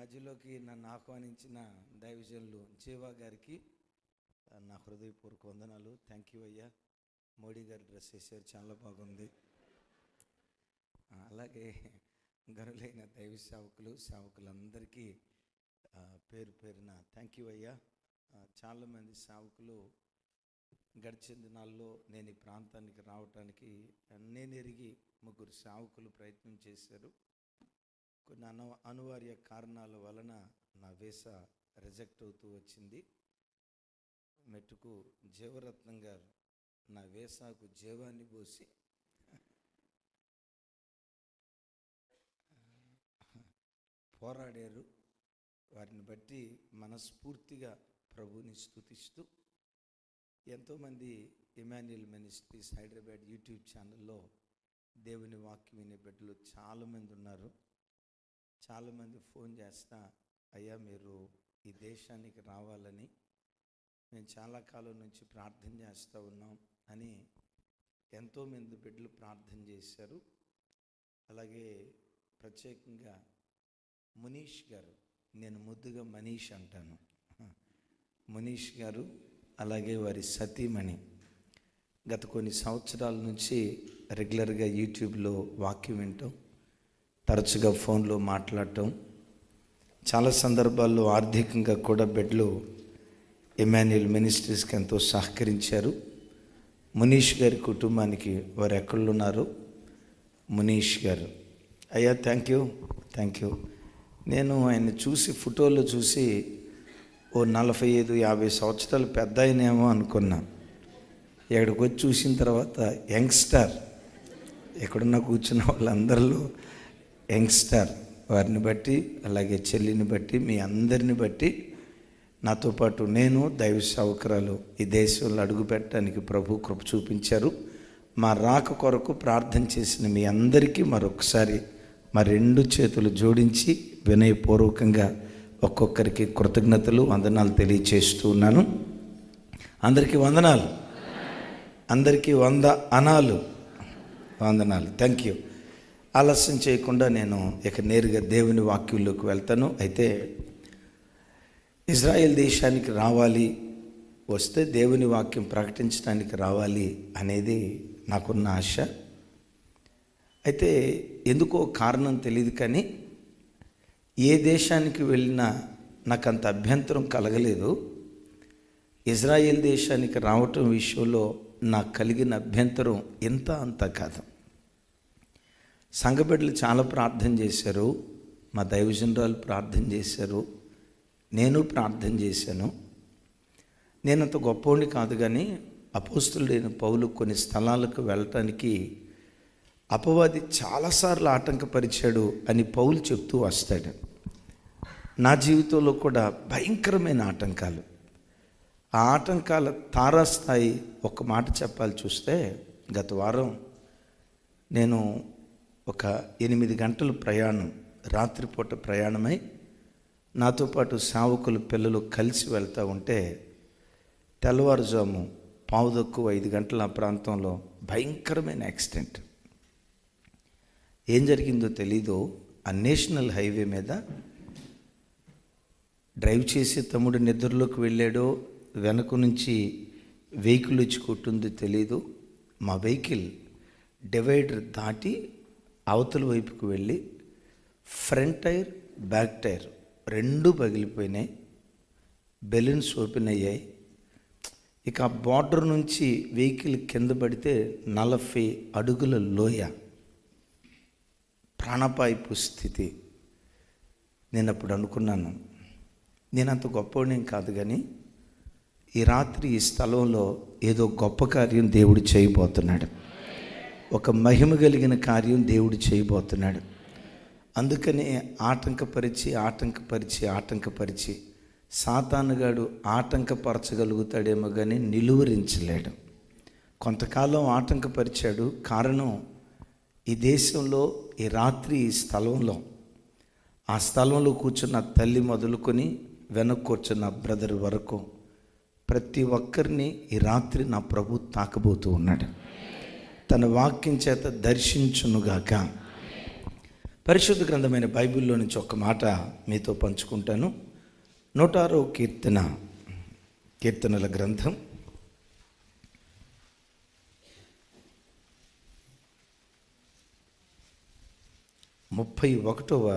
మధ్యలోకి నన్ను ఆహ్వానించిన దైవజనులు జీవా గారికి నా హృదయపూర్వక వందనాలు. థ్యాంక్ యూ అయ్యా. మోడీ గారు డ్రెస్ వేసారు, చాలా బాగుంది. అలాగే గనులైన దైవ సేవకులందరికీ పేరు పేరున థ్యాంక్ యూ అయ్యా. చాలామంది సేవకులు గడిచిన దినాల్లో నేను ఈ ప్రాంతానికి రావటానికి నేను ఎరిగి ముగ్గురు సేవకులు ప్రయత్నం చేశారు. కొన్ని అనివార్య కారణాల వలన నా వీసా రిజెక్ట్ అవుతూ వచ్చింది. మెట్టుకు జీవరత్నం గారు నా వీసాకు జీవాన్ని పోసి పోరాడారు. వారిని బట్టి మనస్ఫూర్తిగా ప్రభువుని స్తుతిస్తూ ఎంతోమంది ఇమాన్యుయల్ మినిస్ట్రీస్ హైదరాబాద్ యూట్యూబ్ ఛానల్లో దేవుని వాక్యం వినే బిడ్డలు చాలామంది ఉన్నారు. చాలామంది ఫోన్ చేస్తా, అయ్యా మీరు ఈ దేశానికి రావాలని మేము చాలా కాలం నుంచి ప్రార్థన చేస్తూ ఉన్నాం అని ఎంతోమంది బిడ్డలు ప్రార్థన చేశారు. అలాగే ప్రత్యేకంగా మనీష్ గారు, నేను ముద్దుగా మనీష్ అంటాను, మనీష్ గారు అలాగే వారి సతీమణి గత కొన్ని సంవత్సరాల నుంచి రెగ్యులర్గా యూట్యూబ్లో వాక్యం వింటాం, తరచుగా ఫోన్లో మాట్లాడటం, చాలా సందర్భాల్లో ఆర్థికంగా కూడా బిడ్డలు ఇమాన్యుయల్ మినిస్ట్రీస్కి ఎంతో సహకరించారు. మనీష్ గారి కుటుంబానికి వారు ఎక్కడున్నారు? మనీష్ గారు, అయ్యా థ్యాంక్ యూ. నేను ఆయన చూసి ఫోటోలో చూసి ఓ 45-50 సంవత్సరాలు పెద్ద ఆయనేమో అనుకున్నా. ఇక్కడికి వచ్చి చూసిన తర్వాత యంగ్స్టర్, ఎక్కడున్నా కూర్చున్న వాళ్ళందరిలో యంగ్స్టర్. వారిని బట్టి అలాగే చెల్లిని బట్టి మీ అందరిని బట్టి నాతో పాటు నేను దైవ సేవకురాలు ఈ దేశంలో అడుగు పెట్టడానికి ప్రభు కృప చూపించారు. మా రాక కొరకు ప్రార్థన చేసిన మీ అందరికీ మరొకసారి మా 2 చేతులు జోడించి వినయపూర్వకంగా ఒక్కొక్కరికి కృతజ్ఞతలు వందనాలు తెలియచేస్తూ ఉన్నాను. అందరికీ వందనాలు, అందరికీ 100 అనాలు వందనాలు. Thank you. ఆలస్యం చేయకుండా నేను ఇక నేరుగా దేవుని వాక్యంలోకి వెళ్తాను. అయితే ఇజ్రాయెల్ దేశానికి రావాలి, వస్తే దేవుని వాక్యం ప్రకటించడానికి రావాలి అనేది నాకున్న ఆశ. అయితే ఎందుకో కారణం తెలియదు, కానీ ఏ దేశానికి వెళ్ళినా నాకు అంత అభ్యంతరం కలగలేదు. ఇజ్రాయెల్ దేశానికి రావటం విషయంలో నాకు కలిగిన అభ్యంతరం ఇంత అంత కాదు. సంఘబిడ్డలు చాలా ప్రార్థన చేశారు, మా దైవజనురాలు ప్రార్థన చేశారు, నేను ప్రార్థన చేశాను. నేనంత గొప్పవాడిని కాదు, కానీ అపోస్తలుడైన పౌలు కొన్ని స్థలాలకు వెళ్ళటానికి అపవాది చాలాసార్లు ఆటంకపరిచాడు అని పౌలు చెప్తూ వస్తాడు. నా జీవితంలో కూడా భయంకరమైన ఆటంకాలు. ఆ ఆటంకాల తారాస్థాయి ఒక మాట చెప్పాలి చూస్తే, గత వారం నేను ఒక 8 గంటల ప్రయాణం, రాత్రిపూట ప్రయాణమై నాతో పాటు సేవకులు పిల్లలు కలిసి వెళ్తూ ఉంటే తెల్లవారుజాము 4:45 గంటల ప్రాంతంలో భయంకరమైన యాక్సిడెంట్. ఏం జరిగిందో తెలీదు. ఆ నేషనల్ హైవే మీద డ్రైవ్ చేసే తమ్ముడు నిద్రలోకి వెళ్ళాడో, వెనక నుంచి వెహికల్ వచ్చి కొట్టిందో తెలీదు. మా వెహికల్ డివైడర్ దాటి అవతల వైపుకు వెళ్ళి ఫ్రంట్ టైర్ బ్యాక్ టైర్ 2 పగిలిపోయినాయి, బెలూన్స్ ఓపెన్ అయ్యాయి. ఇక ఆ బార్డర్ నుంచి వెహికల్ కింద పడితే 40 అడుగుల లోయ, ప్రాణాపాయపు స్థితి. నేను అప్పుడు అనుకున్నాను, నేనంత గొప్పవాడిని కాదు, కానీ ఈ రాత్రి ఈ స్థలంలో ఏదో గొప్ప కార్యం దేవుడు చేయబోతున్నాడు, ఒక మహిమ కలిగిన కార్యం దేవుడు చేయబోతున్నాడు. అందుకని ఆటంకపరిచి సాతానుగాడు ఆటంకపరచగలుగుతాడేమో కానీ నిలువరించలేడు. కొంతకాలం ఆటంకపరిచాడు. కారణం, ఈ దేశంలో ఈ రాత్రి ఈ స్థలంలో, ఆ స్థలంలో కూర్చున్న తల్లి మొదలుకొని వెనక్కి కూర్చున్న బ్రదర్ వరకు ప్రతి ఒక్కరిని ఈ రాత్రి నా ప్రభు తాకబోతూ ఉన్నాడు. తన వాక్యం చేత దర్శించునుగాక. పరిశుద్ధ గ్రంథమైన బైబిల్లో నుంచి ఒక మాట మీతో పంచుకుంటాను. 106వ కీర్తనల గ్రంథం 31వ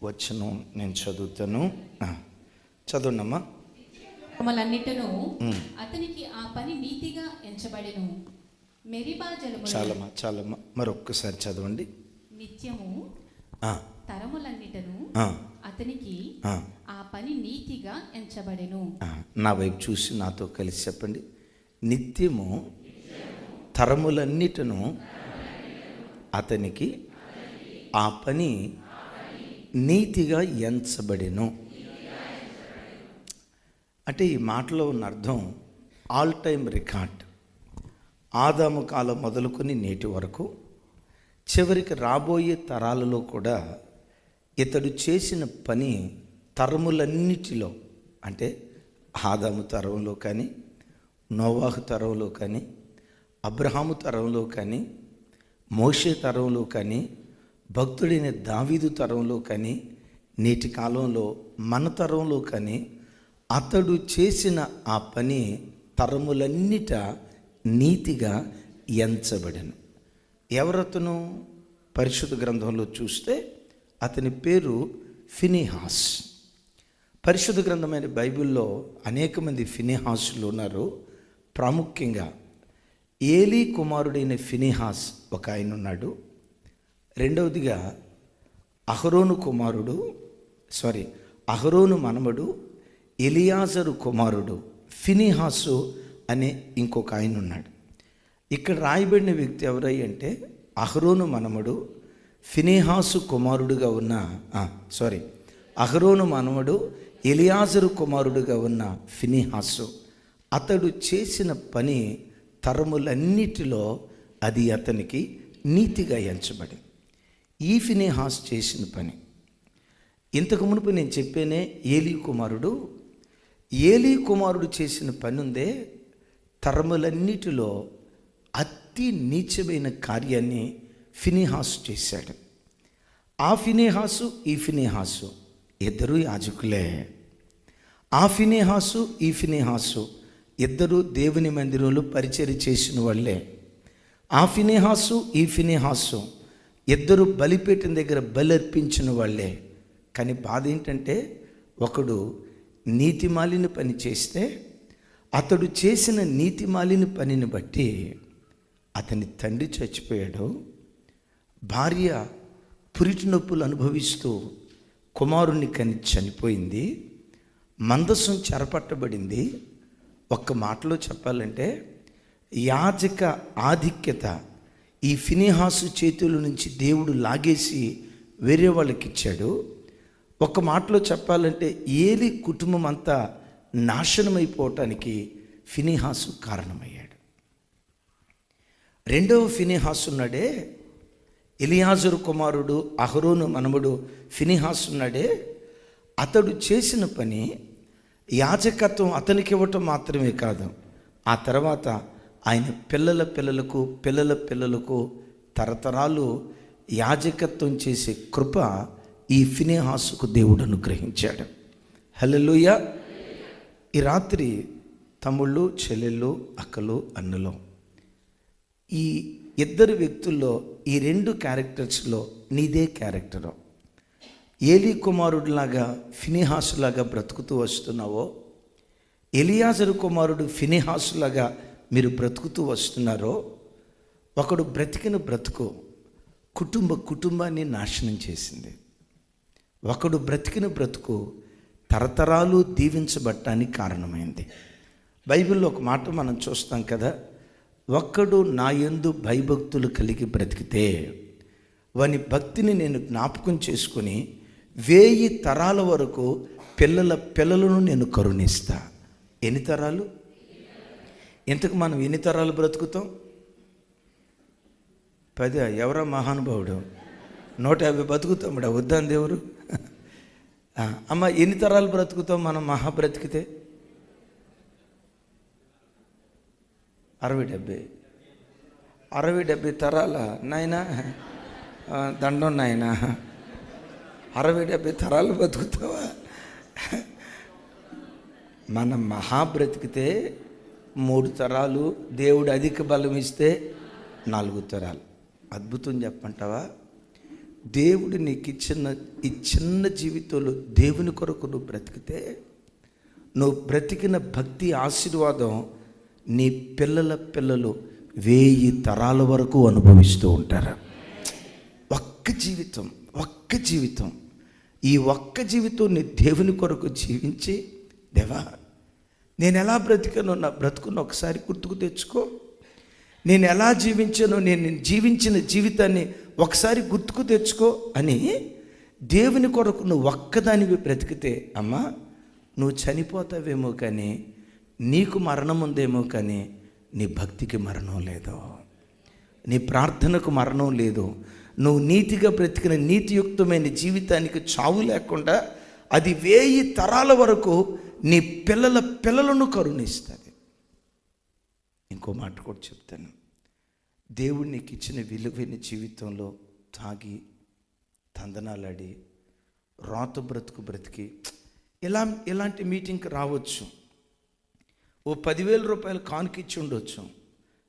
వచనం నేను చదువుతాను. చదవండమ్మా. మలన్నిటను అతనికి ఆ పని నీతిగా ఎంచబడెను. మెరీబా జలములు చాలమ్మా మరొక్కసారి చదవండి. నిత్యము తరములన్నిటను అతనికి ఆ పని నీతిగా ఎంచబడెను. నా వైపు చూసి నాతో కలిసి చెప్పండి. నిత్యము తరములన్నిటను అతనికి ఆ పని నీతిగా ఎంచబడెను. అంటే ఈ మాటలో ఉన్న అర్థం ఆల్ టైమ్ రికార్డ్. ఆదాము కాలం మొదలుకొని నేటి వరకు చివరికి రాబోయే తరాలలో కూడా ఇతడు చేసిన పని తరములన్నిటిలో, అంటే ఆదాము తరంలో కానీ, నోవాహు తరంలో కానీ, అబ్రహాము తరంలో కానీ, మోషే తరంలో కానీ, భక్తుడైన దావీదు తరంలో కానీ, నేటి కాలంలో మన తరంలో కానీ అతడు చేసిన ఆ పని తరములన్నిట నీతిగా ఎంచబడెను. ఎవరతను? పరిశుద్ధ గ్రంథంలో చూస్తే అతని పేరు ఫినెహాస్. పరిశుద్ధ గ్రంథమైన బైబిల్లో అనేక మంది ఫినెహాసులు ఉన్నారు. ప్రాముఖ్యంగా ఏలీ కుమారుడైన ఫినెహాస్ ఒక ఆయన ఉన్నాడు. రెండవదిగా అహరోను మనమడు ఎలియాజరు కుమారుడు ఫినెహాసు అనే ఇంకొక ఆయన ఉన్నాడు. ఇక్కడ రాయబడిన వ్యక్తి ఎవరై అంటే అహరోను మనమడు ఫినెహాసు కుమారుడుగా ఉన్న అహరోను మనమడు ఎలియాజరు కుమారుడుగా ఉన్న ఫినెహాసు. అతడు చేసిన పని తరములన్నిటిలో అది అతనికి నీతిగా ఎంచబడింది. ఈ ఫినెహాస్ చేసిన పని ఇంతకు మునుపు నేను చెప్పేనే ఏలీ కుమారుడు చేసిన పని ఉందే, తరములన్నిటిలో అతి నీచమైన కార్యాన్ని ఫినెహాసు చేశాడు. ఆ ఫినెహాసు ఈ ఫినెహాసు ఇద్దరు యాజకులే. ఆ ఫినెహాసు ఈ ఫినెహాసు ఇద్దరు దేవుని మందిరంలో పరిచర్య చేసిన వాళ్ళే. ఆ ఫినెహాసు ఈ ఫినెహాసు ఇద్దరు బలిపీఠం దగ్గర బలర్పించిన వాళ్ళే. కానీ బాధ ఏంటంటే ఒకడు నీతిమాలిన పని చేస్తే అతడు చేసిన నీతిమాలిన పనిని బట్టి అతని తండ్రి చచ్చిపోయాడు. భార్య పురిటి నొప్పులు అనుభవిస్తూ కుమారుణ్ణి కని చనిపోయింది. మందసం చెరపట్టబడింది. ఒక్క మాటలో చెప్పాలంటే యాజక ఆధిక్యత ఈ ఫినెహాసు చేతుల నుంచి దేవుడు లాగేసి వేరే వాళ్ళకి ఇచ్చాడు. ఒక మాటలో చెప్పాలంటే ఏలీ కుటుంబం అంతా నాశనమైపోవటానికి ఫినెహాసు కారణమయ్యాడు. రెండవ ఫినెహాసు ఉన్నాడే, ఎలియాజరు కుమారుడు అహరోను మనముడు ఫినెహాసు ఉన్నాడే, అతడు చేసిన పని యాజకత్వం అతనికి ఇవ్వటం మాత్రమే కాదు, ఆ తర్వాత ఆయన పిల్లల పిల్లలకు తరతరాలు యాజకత్వం చేసే కృప ఈ ఫినెహాసుకు దేవుడు అనుగ్రహించాడు. హల్లెలూయా. ఈ రాత్రి తమ్ముళ్ళు, చెల్లెళ్ళు, అక్కలు, అన్నలు, ఈ ఇద్దరు వ్యక్తుల్లో ఈ రెండు క్యారెక్టర్స్లో నీదే క్యారెక్టరు. ఏలీ కుమారుడిలాగా ఫినెహాసులాగా బ్రతుకుతూ వస్తున్నావో, ఎలియాజరు కుమారుడు ఫినెహాసులాగా మీరు బ్రతుకుతూ వస్తున్నారో, ఒకడు బ్రతికిన బ్రతుకు కుటుంబాన్ని నాశనం చేసింది. ఒకడు బ్రతికిన బ్రతుకు తరతరాలు దీవించబడటానికి కారణమైంది. బైబిల్లో ఒక మాట మనం చూస్తాం కదా, ఒక్కడు నా యందు భయభక్తులు కలిగి బ్రతికితే వాని భక్తిని నేను జ్ఞాపకం చేసుకుని 1000 తరాల వరకు పిల్లలను నేను కరుణిస్తా. ఎన్ని తరాలు? ఇంతకు మనం ఎన్ని తరాలు బ్రతుకుతాం? 10. ఎవరా మహానుభావుడు? 150 బతుకుతాం. వద్దాం దేవుడు. అమ్మ, ఎన్ని తరాలు బ్రతుకుతాం మనం మహా బ్రతికితే? 60-70 తరాల నాయనా. దండం నాయన, 60-70 తరాలు బతుకుతావా? మనం మహా బ్రతికితే 3 తరాలు, దేవుడు అధిక బలం ఇస్తే 4 తరాలు. అద్భుతం చెప్పంటావా? దేవుడు నీకు ఇచ్చిన ఈ చిన్న జీవితంలో దేవుని కొరకు నువ్వు బ్రతికితే, నువ్వు బ్రతికిన భక్తి ఆశీర్వాదం నీ పిల్లల పిల్లలు 1000 తరాల వరకు అనుభవిస్తూ ఉంటారు. ఒక్క జీవితం ఈ ఒక్క జీవితం నీ దేవుని కొరకు జీవించి, దేవా నేను ఎలా బ్రతికానో నా బ్రతుకును ఒకసారి గుర్తుకు తెచ్చుకో, నేను ఎలా జీవించానో, నేను జీవించిన జీవితాన్ని ఒకసారి గుర్తుకు తెచ్చుకో అని దేవుని కొరకు నువ్వు ఒక్కదానివి బ్రతికితే, అమ్మా నువ్వు చనిపోతావేమో కానీ, నీకు మరణం ఉందేమో కానీ నీ భక్తికి మరణం లేదు, నీ ప్రార్థనకు మరణం లేదు. నువ్వు నీతిగా బ్రతికిన నీతియుక్తమైన జీవితానికి చావు లేకుండా అది 1000 తరాల వరకు నీ పిల్లల పిల్లలను కరుణిస్తుంది. ఇంకో మాట కూడా చెప్తాను. దేవుడు నీకు ఇచ్చిన విలువైన జీవితంలో తాగి తందనాలాడి రాత బ్రతికి ఇలాంటి మీటింగ్కి రావచ్చు, ఓ 10,000 రూపాయలు కానుకిచ్చి ఉండొచ్చు,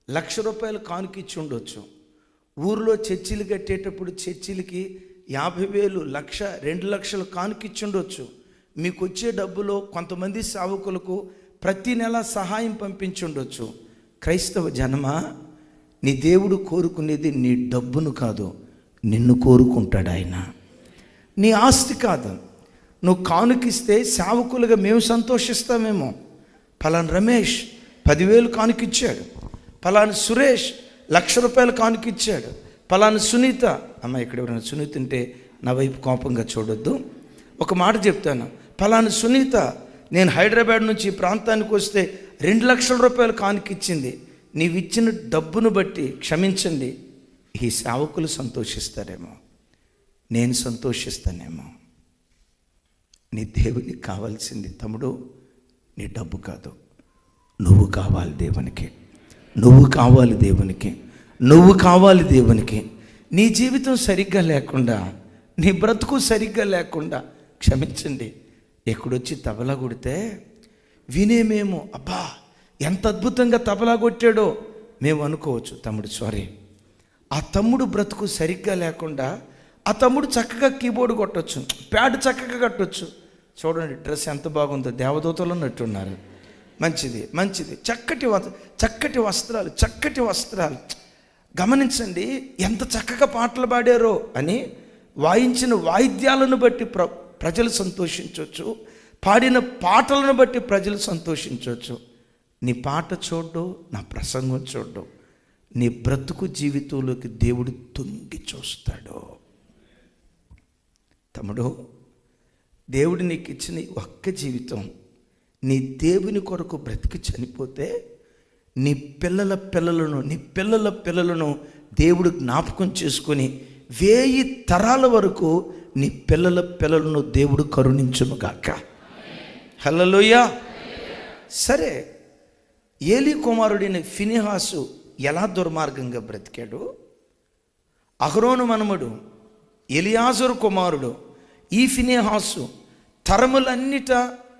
1,00,000 రూపాయలు కానుకిచ్చి ఉండొచ్చు. ఊరిలో చర్చిలు కట్టేటప్పుడు చర్చిలకి 50,000, 1,00,000, 2 లక్షలు కానుకిచ్చి ఉండొచ్చు. మీకు వచ్చే డబ్బులో కొంతమంది సేవకులకు ప్రతి నెల సహాయం పంపించి ఉండొచ్చు. క్రైస్తవ జనమా, నీ దేవుడు కోరుకునేది నీ డబ్బును కాదు, నిన్ను కోరుకుంటాడు ఆయన. నీ ఆస్తి కాదు. నువ్వు కానుకిస్తే సేవకులుగా మేము సంతోషిస్తామేమో. ఫలానా రమేష్ 10,000 కానుకిచ్చాడు, ఫలానా సురేష్ 1,00,000 రూపాయలు కానుకిచ్చాడు, ఫలానా సునీత, అమ్మ ఇక్కడ ఎవరైనా సునీత ఉంటే నా వైపు కోపంగా చూడొద్దు, ఒక మాట చెప్తాను. ఫలానా సునీత నేను హైదరాబాద్ నుంచి ఈ ప్రాంతానికి వస్తే 2,00,000 రూపాయలు కానుకిచ్చింది. నీవిచ్చిన డబ్బును బట్టి క్షమించండి, ఈ సేవకులు సంతోషిస్తారేమో, నేను సంతోషిస్తానేమో. నీ దేవునికి కావాల్సింది తమ్ముడు నీ డబ్బు కాదు, నువ్వు కావాలి దేవునికి, నువ్వు కావాలి దేవునికి, నువ్వు కావాలి దేవునికి. నీ జీవితం సరిగ్గా లేకుండా, నీ బ్రతుకు సరిగ్గా లేకుండా, క్షమించండి, ఎక్కడొచ్చి తబలా కొడితే వినేమేమో, అబ్బా ఎంత అద్భుతంగా తబలా కొట్టాడో మేము అనుకోవచ్చు. తమ్ముడు సారీ, ఆ తమ్ముడు బ్రతుకు సరిగ్గా లేకుండా ఆ తమ్ముడు చక్కగా కీబోర్డు కొట్టవచ్చు, ప్యాడ్ చక్కగా కట్టవచ్చు. చూడండి డ్రెస్ ఎంత బాగుందో, దేవదూతలు ఉన్నట్టున్నారు. మంచిది చక్కటి వస్త్రాలు. గమనించండి ఎంత చక్కగా పాటలు పాడారో అని. వాయించిన వాయిద్యాలను బట్టి ప్రజలు సంతోషించవచ్చు, పాడిన పాటలను బట్టి ప్రజలు సంతోషించవచ్చు. నీ పాట చూడ్డు, నా ప్రసంగం చూడ్డు, నీ బ్రతుకు జీవితంలోకి దేవుడు తొంగి చూస్తాడు. తమ్ముడు, దేవుడు నీకు ఇచ్చిన ఒక్క జీవితం నీ దేవుని కొరకు బ్రతికి చనిపోతే నీ పిల్లల పిల్లలను దేవుడు జ్ఞాపకం చేసుకొని 1000 తరాల వరకు నీ పిల్లల పిల్లలను దేవుడు కరుణించునుగాక. హల్లెలూయా. సరే, ఏలీ కుమారుడైన ఫినెహాసు ఎలా దుర్మార్గంగా బ్రతికాడు, అహరోను మనమడు ఎలియాజరు కుమారుడు ఈ ఫినెహాసు తరములన్నిట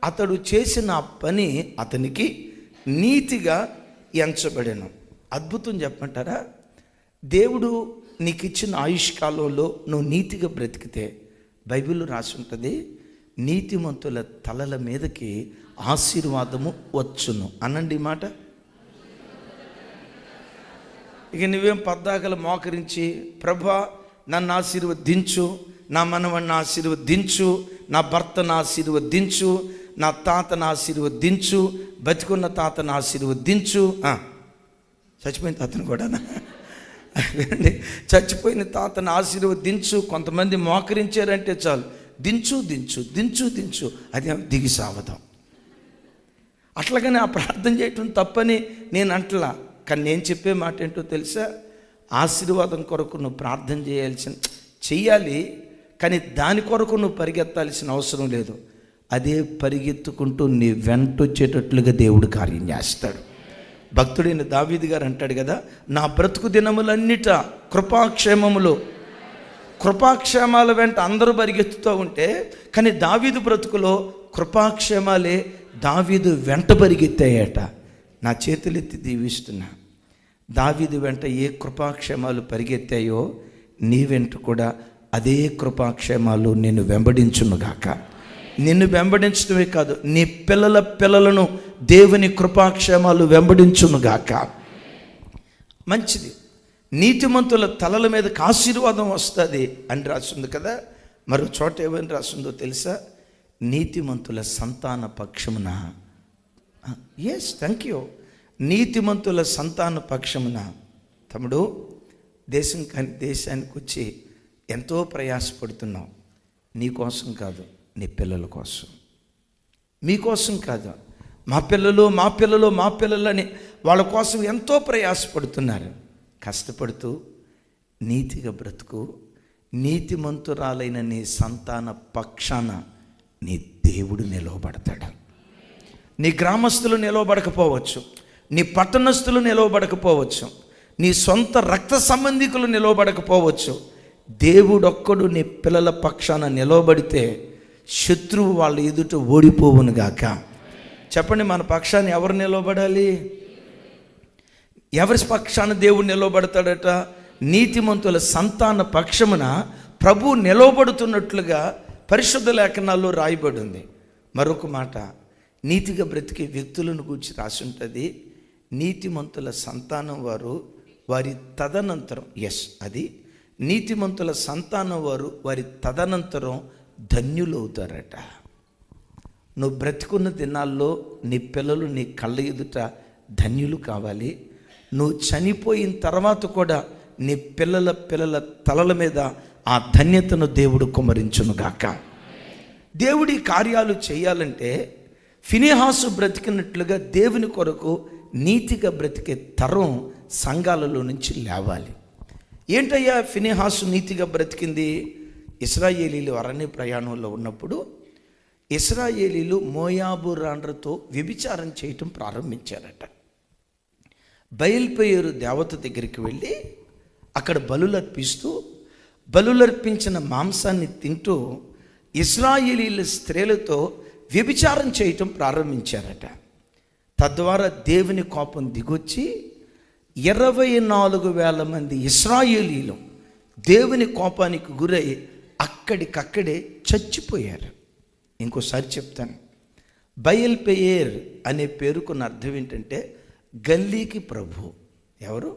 అతడు చేసిన పని అతనికి నీతిగా ఎంచబడెను. అద్భుతం చెప్పమంటారా? దేవుడు నీకు ఇచ్చిన ఆయుష్కాలంలో నువ్వు నీతిగా బ్రతికితే, బైబిల్లో రాసి ఉంటుంది, నీతిమంతుల తలల మీదకి ఆశీర్వాదము వచ్చును అనండి మాట. ఇక నువ్వేం పద్దాకలు మోకరించి, ప్రభా నన్ను ఆశీర్వదించు, నా మనవణ్ణి ఆశీర్వదించు, నా భర్తను ఆశీర్వదించు, నా తాతను ఆశీర్వదించు, బతికున్న తాతను ఆశీర్వదించు. చచ్చిపోయిన తాతను కూడా వినండి, చచ్చిపోయిన తాతను ఆశీర్వదించు. కొంతమంది మోకరించారంటే చాలు, దించు, అది దిగి సావదాం. అట్లాగని ఆ ప్రార్థన చేయటం తప్పని నేను అంటలా, కానీ నేను చెప్పే మాట ఏంటో తెలుసా? ఆశీర్వాదం కొరకు నువ్వు ప్రార్థన చెయ్యాలి, కానీ దాని కొరకు నువ్వు పరిగెత్తాల్సిన అవసరం లేదు. అదే పరిగెత్తుకుంటూ నీ వెంట వచ్చేటట్లుగా దేవుడు కార్యం చేస్తాడు. భక్తుడైన దావీదు గారు అంటాడు కదా, నా బ్రతుకు దినములన్నిట కృపాక్షేమములు కృపాక్షేమాల వెంట అందరూ పరిగెత్తుతూ ఉంటే, కానీ దావీదు బ్రతుకులో కృపాక్షేమాలే దావీదు వెంట పరిగెత్తాయట. నా చేతులెత్తి దీవిస్తున్నా, దావీదు వెంట ఏ కృపాక్షేమాలు పరిగెత్తాయో నీ వెంట కూడా అదే కృపాక్షేమాలు నిన్ను వెంబడించునుగాక. నిన్ను వెంబడించడమే కాదు, నీ పిల్లల పిల్లలను దేవుని కృపాక్షేమాలు వెంబడించునుగాక. మంచిది. నీతిమంతుల తలల మీదకి ఆశీర్వాదం వస్తుంది అని రాసింది కదా. మరో చోట ఏమని రాసిందో తెలుసా? నీతిమంతుల సంతాన పక్షమున. Yes, thank you. నీతిమంతుల సంతాన పక్షమున. తమ్ముడు, దేశానికి వచ్చి ఎంతో ప్రయాసపడుతున్నావు. నీ కోసం కాదు, నీ పిల్లల కోసం. మీకోసం కాదు, మా పిల్లలు అని వాళ్ళ కోసం ఎంతో ప్రయాసపడుతున్నారు. కష్టపడుతూ నీతిగా బ్రతుకు. నీతిమంతురాలైన నీ సంతాన పక్షాన నీ దేవుడు నిలవబడతాడు. నీ గ్రామస్తులు నిలవబడకపోవచ్చు, నీ పట్టణస్థులు నిలవబడకపోవచ్చు, నీ సొంత రక్త సంబంధికులు నిలవబడకపోవచ్చు. దేవుడొక్కడు నీ పిల్లల పక్షాన నిలవబడితే శత్రువు వాళ్ళ ఎదుట ఓడిపోవునుగాక. చెప్పండి, మన పక్షాన్ని ఎవరు నిలవబడాలి? ఎవరి పక్షాన దేవుడు నిలవబడతాడట? నీతిమంతుల సంతాన పక్షమున ప్రభు నిలవబడుతున్నట్లుగా పరిశుద్ధ లేఖనాల్లో రాయబడి ఉంది. మరొక మాట, నీతిగా బ్రతికే వ్యక్తులను గురించి రాసి ఉంటుంది. నీతిమంతుల సంతానం వారు వారి తదనంతరం, ఎస్ అది, నీతిమంతుల సంతానం వారు వారి తదనంతరం ధన్యులు అవుతారట. నువ్వు బ్రతికున్న దినాల్లో నీ పిల్లలు నీ కళ్ళ ఎదుట ధన్యులు కావాలి. నువ్వు చనిపోయిన తర్వాత కూడా నీ పిల్లల తలల మీద ఆ ధన్యతను దేవుడు కుమ్మరించునుగాక. దేవుడి కార్యాలు చేయాలంటే ఫినెహాసు బ్రతికినట్లుగా దేవుని కొరకు నీతిగా బ్రతికే తరం సంఘాలలో నుంచి లేవాలి. ఏంటయ్యా ఫినెహాసు నీతిగా బ్రతికింది? ఇశ్రాయేలీలు అరణ్య ప్రయాణంలో ఉన్నప్పుడు ఇశ్రాయేలీలు మోయాబు రాండ్రతో వ్యభిచారం చేయటం ప్రారంభించారట. బయల్పెయోరు దేవత దగ్గరికి వెళ్ళి అక్కడ బలులర్పించిన మాంసాన్ని తింటూ ఇశ్రాయేలీల స్త్రీలతో వ్యభిచారం చేయటం ప్రారంభించారట. తద్వారా దేవుని కోపం దిగొచ్చి 24,000 మంది ఇశ్రాయేలీలు దేవుని కోపానికి గురై అక్కడికక్కడే చచ్చిపోయారు. ఇంకోసారి చెప్తాను. బయల్పెయేర్ అనే పేరుకున్న అర్థం ఏంటంటే గల్లీకి ప్రభు. ఎవరు?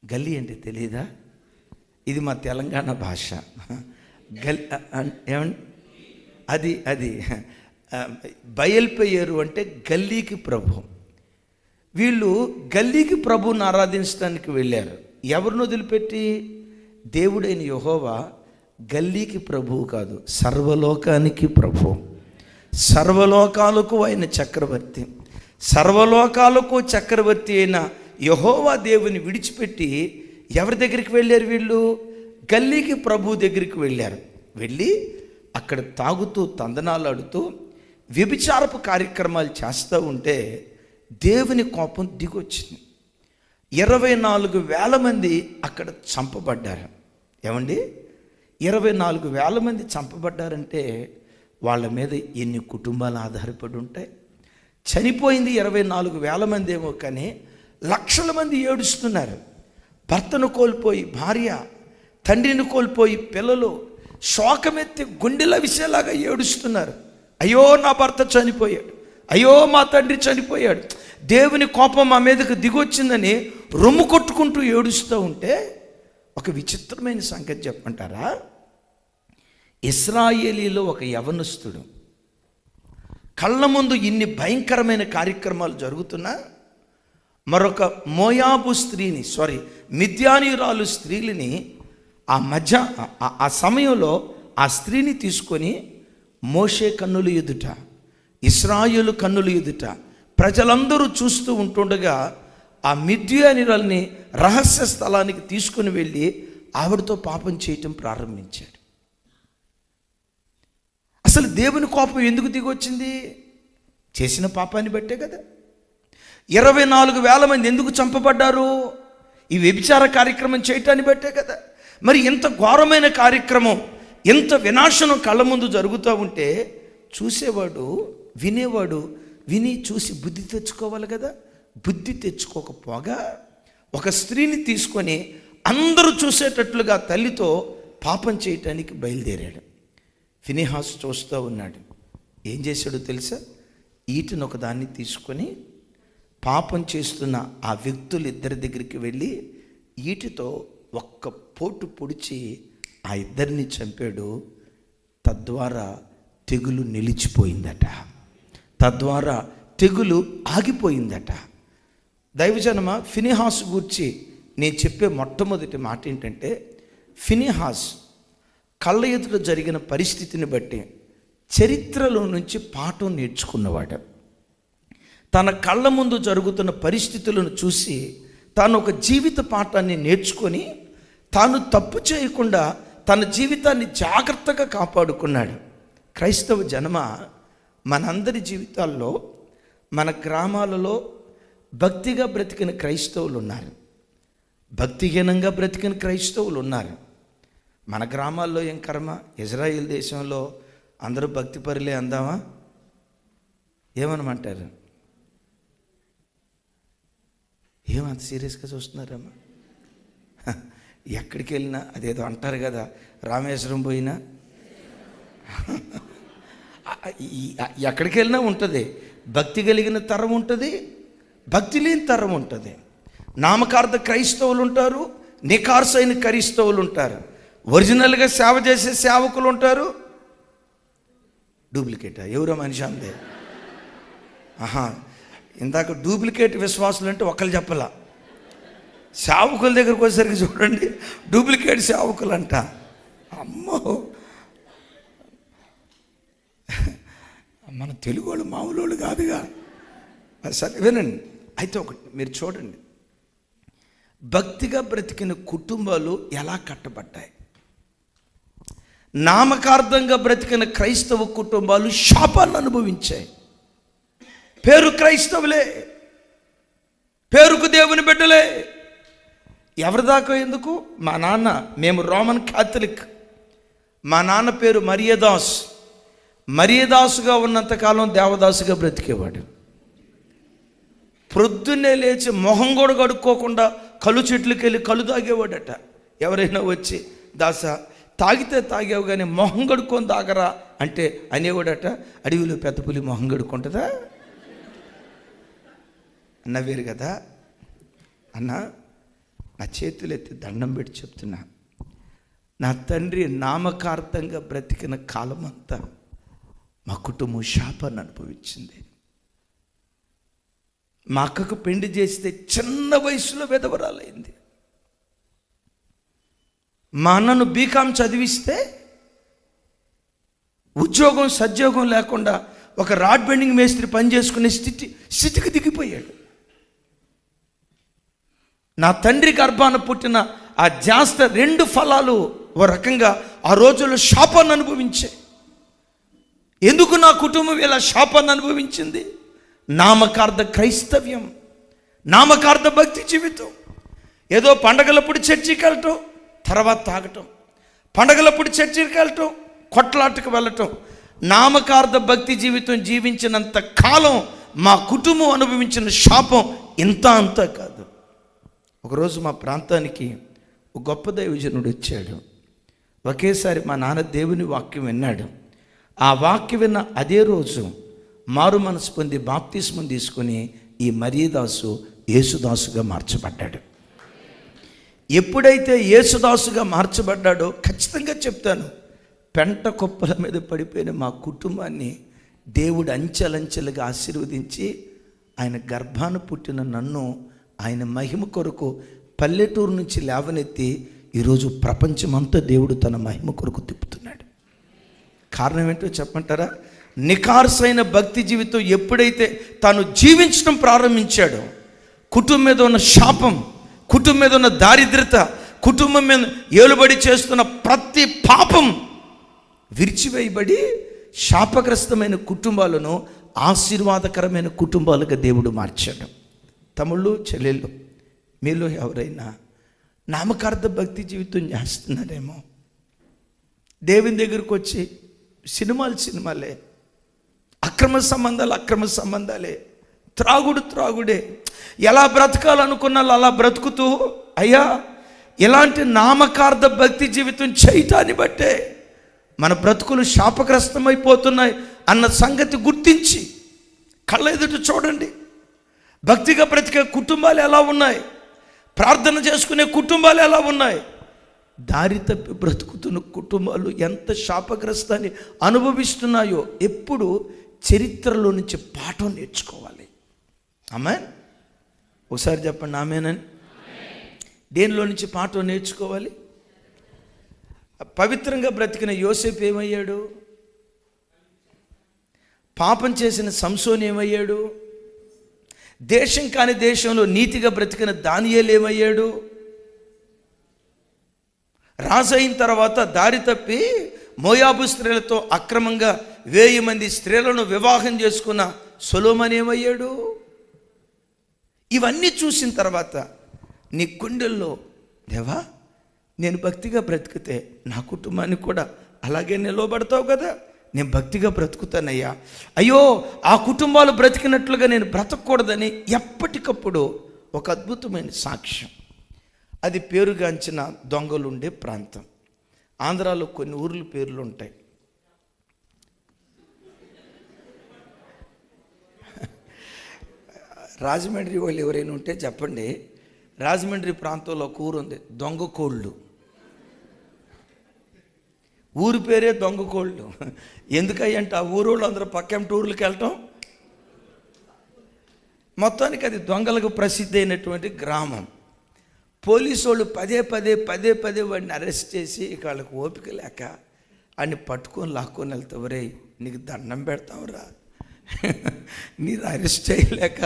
గల్లీ అంటే తెలియదా? ఇది మా తెలంగాణ భాష. ఏమండి అది బయల్పెయేరు అంటే గల్లీకి ప్రభు. వీళ్ళు గల్లీకి ప్రభువుని ఆరాధించడానికి వెళ్ళారు. ఎవరిని వదిలిపెట్టి? దేవుడైన యెహోవా గల్లీకి ప్రభువు కాదు, సర్వలోకానికి ప్రభు. సర్వలోకాలకు ఆయన చక్రవర్తి. సర్వలోకాలకు చక్రవర్తి అయిన యెహోవా దేవుని విడిచిపెట్టి ఎవరి దగ్గరికి వెళ్ళారు? వీళ్ళు గల్లీకి ప్రభు దగ్గరికి వెళ్ళారు. వెళ్ళి అక్కడ తాగుతూ తందనాలాడుతూ వ్యభిచారపు కార్యక్రమాలు చేస్తూ ఉంటే దేవుని కోపం దిగొచ్చింది. 24,000 మంది అక్కడ చంపబడ్డారు. ఏమండి, 24,000 మంది చంపబడ్డారంటే వాళ్ళ మీద ఎన్ని కుటుంబాలు ఆధారపడి ఉంటాయి? చనిపోయింది 24,000 మంది ఏమో, కానీ లక్షల మంది ఏడుస్తున్నారు. భర్తను కోల్పోయి భార్య, తండ్రిని కోల్పోయి పిల్లలు శోకమెత్తి గుండెల విషయలాగా ఏడుస్తున్నారు. అయ్యో నా భర్త చనిపోయాడు, అయ్యో మా తండ్రి చనిపోయాడు, దేవుని కోపం మా మీదకు దిగొచ్చిందని రొమ్ము కొట్టుకుంటూ ఏడుస్తూ ఉంటే ఒక విచిత్రమైన సంగతి చెప్పంటారా? ఇశ్రాయేలీలో ఒక యవనస్తుడు కళ్ళ ముందు ఇన్ని భయంకరమైన కార్యక్రమాలు జరుగుతున్నా మరొక మోయాబు స్త్రీని, మిద్యానీయురాలు స్త్రీలని ఆ సమయంలో ఆ స్త్రీని తీసుకొని మోషే కన్నుల ఎదుట, ఇశ్రాయేలు కన్నుల ఎదుట ప్రజలందరూ చూస్తూ ఉంటుండగా ఆ మిద్యానీయురాల్ని రహస్య స్థలానికి తీసుకుని వెళ్ళి ఆవిడతో పాపం చేయటం ప్రారంభించాడు. అసలు దేవుని కోపం ఎందుకు దిగొచ్చింది? చేసిన పాపాన్ని బట్టే కదా. 24,000 మంది ఎందుకు చంపబడ్డారు? ఈ వ్యభిచార కార్యక్రమం చేయటాన్ని బట్టే కదా. మరి ఎంత ఘోరమైన కార్యక్రమం, ఎంత వినాశనం కళ్ళ ముందు జరుగుతూ ఉంటే చూసేవాడు, వినేవాడు విని చూసి బుద్ధి తెచ్చుకోవాలి కదా. బుద్ధి తెచ్చుకోకపోగా ఒక స్త్రీని తీసుకొని అందరూ చూసేటట్లుగా తల్లితో పాపం చేయటానికి బయలుదేరాడు. ఫినెహాసు చూస్తూ ఉన్నాడు. ఏం చేశాడో తెలుసా? ఈటను ఒకదాన్ని తీసుకొని పాపం చేస్తున్న ఆ వ్యక్తులు ఇద్దరి దగ్గరికి వెళ్ళి ఈటితో ఒక్క పోటు పొడిచి ఆ ఇద్దరిని చంపాడు. తద్వారా తెగులు నిలిచిపోయిందట, తద్వారా తెగులు ఆగిపోయిందట. దైవజనమా, ఫినెహాసు గూర్చి నేను చెప్పే మొట్టమొదటి మాట ఏంటంటే, ఫినెహాస్ కళ్ళ ఎదుట జరిగిన పరిస్థితిని బట్టి చరిత్రలో నుంచి పాఠం నేర్చుకున్నవాడు. తన కళ్ళ ముందు జరుగుతున్న పరిస్థితులను చూసి తాను ఒక జీవిత పాఠాన్ని నేర్చుకొని తాను తప్పు చేయకుండా తన జీవితాన్ని జాగ్రత్తగా కాపాడుకున్నాడు. క్రైస్తవ జనమ, మనందరి జీవితాల్లో మన గ్రామాలలో భక్తిగా బ్రతికిన క్రైస్తవులు ఉన్నారు, భక్తిహీనంగా బ్రతికిన క్రైస్తవులు ఉన్నారు. మన గ్రామాల్లో ఏం కర్మ, ఇజ్రాయిల్ దేశంలో అందరూ భక్తి పరులే అందామా? ఏమనమంటారు? ఏమంత సీరియస్గా చూస్తున్నారమ్మా? ఎక్కడికి వెళ్ళినా అదేదో అంటారు కదా, రామేశ్వరం పోయినా ఎక్కడికి వెళ్ళినా ఉంటుంది. భక్తి కలిగిన తరం ఉంటుంది, భక్తి లేని తరం ఉంటుంది. నామకార్థ క్రైస్తవులు ఉంటారు, నికార్సైన క్రైస్తవులు ఉంటారు, ఒరిజినల్గా సేవ చేసే సేవకులు ఉంటారు, డూప్లికేటా ఎవరో మనిషి అందే. ఇందాక డూప్లికేట్ విశ్వాసులు అంటే ఒకళ్ళు చెప్పలా, సేవకుల దగ్గరకు వచ్చేసరికి చూడండి డూప్లికేట్ సేవకులు అంట. అమ్మో, మన తెలుగు వాళ్ళు మామూలు వాళ్ళు కాదుగా. సరే వినండి. అయితే ఒకటి మీరు చూడండి, భక్తిగా బ్రతికిన కుటుంబాలు ఎలా కట్టబడ్డాయి. నామకార్థంగా బ్రతికిన క్రైస్తవ కుటుంబాలు శాపాన్ని అనుభవించాయి. పేరు క్రైస్తవులే, పేరుకు దేవుని బిడ్డలే. ఎవరి దాకా ఎందుకు? మా నాన్న, మేము రోమన్ క్యాథలిక్, మా నాన్న పేరు మరియదాస్. మరియదాసుగా ఉన్నంతకాలం దేవదాసుగా బ్రతికేవాడు. ప్రొద్దున్నే లేచి మొహం కూడా కడుక్కోకుండా కళ్ళు చెట్లకి వెళ్ళి కళ్ళు తాగేవాడట. ఎవరైనా వచ్చి దాస తాగితే తాగావు కానీ మొహం కడుక్కొని తాగరా అంటే అనేవాడట, అడవిలో పెద్ద పులి మొహం కడుక్కుంటుందా? నవ్వేరు కదా అన్న. నా చేతులు ఎత్తి దండం పెట్టి చెప్తున్నా, నా తండ్రి నామకార్థంగా బ్రతికిన కాలం అంతా మా కుటుంబం శాపాన్ని అనుభవించింది. మా అక్కకు పెళ్లి చేస్తే చిన్న వయసులో విధవరాలైంది. మా అన్నను బీకాం చదివిస్తే ఉద్యోగం సద్యోగం లేకుండా ఒక రాడ్ బెండింగ్ మేస్త్రి పని చేసుకునే స్థితికి దిగిపోయాడు. నా తండ్రి గర్భాన పుట్టిన ఆ జాస్త 2 ఫలాలు ఓ రకంగా ఆ రోజుల్లో శాపాన్ని అనుభవించాయి. ఎందుకు నా కుటుంబం ఇలా శాపాన్ని అనుభవించింది? నామకార్థ క్రైస్తవ్యం, నామకార్థ భక్తి జీవితం. ఏదో పండగలప్పుడు చర్చికి వెళ్ళటం, తర్వాత తాగటం, పండగలప్పుడు చర్చికి వెళ్ళటం, కొట్లాటకు వెళ్ళటం. నామకార్థ భక్తి జీవితం జీవించినంత కాలం మా కుటుంబం అనుభవించిన శాపం ఇంత అంతా కాదు. ఒకరోజు మా ప్రాంతానికి ఒక గొప్ప దైవజనుడు వచ్చాడు. ఒకేసారి మా నాన్న దేవుని వాక్యం విన్నాడు. ఆ వాక్యం విన్న అదే రోజు మారు మనసు పొంది బాప్తిస్మం తీసుకొని ఈ మరియదాసు యేసుదాసుగా మార్చబడ్డాడు. ఎప్పుడైతే యేసుదాసుగా మార్చబడ్డాడో ఖచ్చితంగా చెప్తాను, పెంట కుప్పల మీద పడిపోయిన మా కుటుంబాన్ని దేవుడు అంచెలంచెలుగా ఆశీర్వదించి ఆయన గర్భాన పుట్టిన నన్ను ఆయన మహిమ కొరకు పల్లెటూరు నుంచి లేవనెత్తి ఈరోజు ప్రపంచమంతా దేవుడు తన మహిమ కొరకు తిప్పుతున్నాడు. కారణం ఏంటో చెప్పంటారా? నికార్సైన భక్తి జీవితం ఎప్పుడైతే తాను జీవించడం ప్రారంభించాడో, కుటుంబం మీద ఉన్న శాపం, కుటుంబం మీద ఉన్న దారిద్రత, కుటుంబం మీద ఏలుబడి చేస్తున్న ప్రతి పాపం విరిచివేయబడి శాపగ్రస్తమైన కుటుంబాలను ఆశీర్వాదకరమైన కుటుంబాలుగా దేవుడు మార్చాడు. తమ్ముళ్ళు చెల్లెళ్ళు, మీలో ఎవరైనా నామకార్థ భక్తి జీవితం చేస్తున్నారేమో. దేవుని దగ్గరికి వచ్చి సినిమాలే, అక్రమ సంబంధాలే, త్రాగుడే. ఎలా బ్రతకాలనుకున్నా అలా బ్రతుకుతూ, అయ్యా ఇలాంటి నామకార్థ భక్తి జీవితం చేయటాన్ని బట్టే మన బ్రతుకులు శాపగ్రస్తమైపోతున్నాయి అన్న సంగతి గుర్తించి కళ్ళ ఎదుట చూడండి. భక్తిగా బ్రతికే కుటుంబాలు ఎలా ఉన్నాయి, ప్రార్థన చేసుకునే కుటుంబాలు ఎలా ఉన్నాయి, దారి తప్పి బ్రతుకుతున్న కుటుంబాలు ఎంత శాపగ్రస్తాన్ని అనుభవిస్తున్నాయో ఎప్పుడు చరిత్రలో నుంచి పాఠం నేర్చుకోవాలి. ఆమేన్. ఒకసారి చెప్పండి ఆమేనని. దేనిలో నుంచి పాఠం నేర్చుకోవాలి? పవిత్రంగా బ్రతికిన యోసేపు ఏమయ్యాడు? పాపం చేసిన సంసోను ఏమయ్యాడు? దేశం కాని దేశంలో నీతిగా బ్రతికిన దానియేలు ఏమయ్యాడు? రాజు అయిన తర్వాత దారి తప్పి మోయాబు స్త్రీలతో అక్రమంగా 1000 మంది స్త్రీలను వివాహం చేసుకున్న సొలొమోను ఏమయ్యాడు? ఇవన్నీ చూసిన తర్వాత నీ గుండెల్లో, దేవా నేను భక్తిగా బ్రతికితే నా కుటుంబానికి కూడా అలాగే నిలవబడతావు కదా, నేను భక్తిగా బ్రతుకుతానయ్యా, అయ్యో ఆ కుటుంబాలు బ్రతికినట్లుగా నేను బ్రతకూడదని ఎప్పటికప్పుడు ఒక అద్భుతమైన సాక్ష్యం. అది పేరుగాంచిన దొంగలు ఉండే ప్రాంతం. ఆంధ్రాలో కొన్ని ఊర్ల పేర్లు ఉంటాయి. రాజమండ్రి వాళ్ళు ఎవరైనా ఉంటే చెప్పండి. రాజమండ్రి ప్రాంతంలో ఒక ఊరు ఉంది, దొంగకోళ్ళు. ఊరి పేరే దొంగకోళ్ళు. ఎందుకంటే ఆ ఊరోళ్ళు అందరూ పక్కన టూర్లకు వెళ్ళటం. మొత్తానికి అది దొంగలకు ప్రసిద్ధి అయినటువంటి గ్రామం. పోలీసు వాళ్ళు పదే పదే వాడిని అరెస్ట్ చేసి ఇక వాళ్ళకి ఓపిక లేక వాడిని పట్టుకొని లాక్కొని వెళ్తావురే, నీకు దండం పెడతావురా, మీరు అరెస్ట్ చేయలేక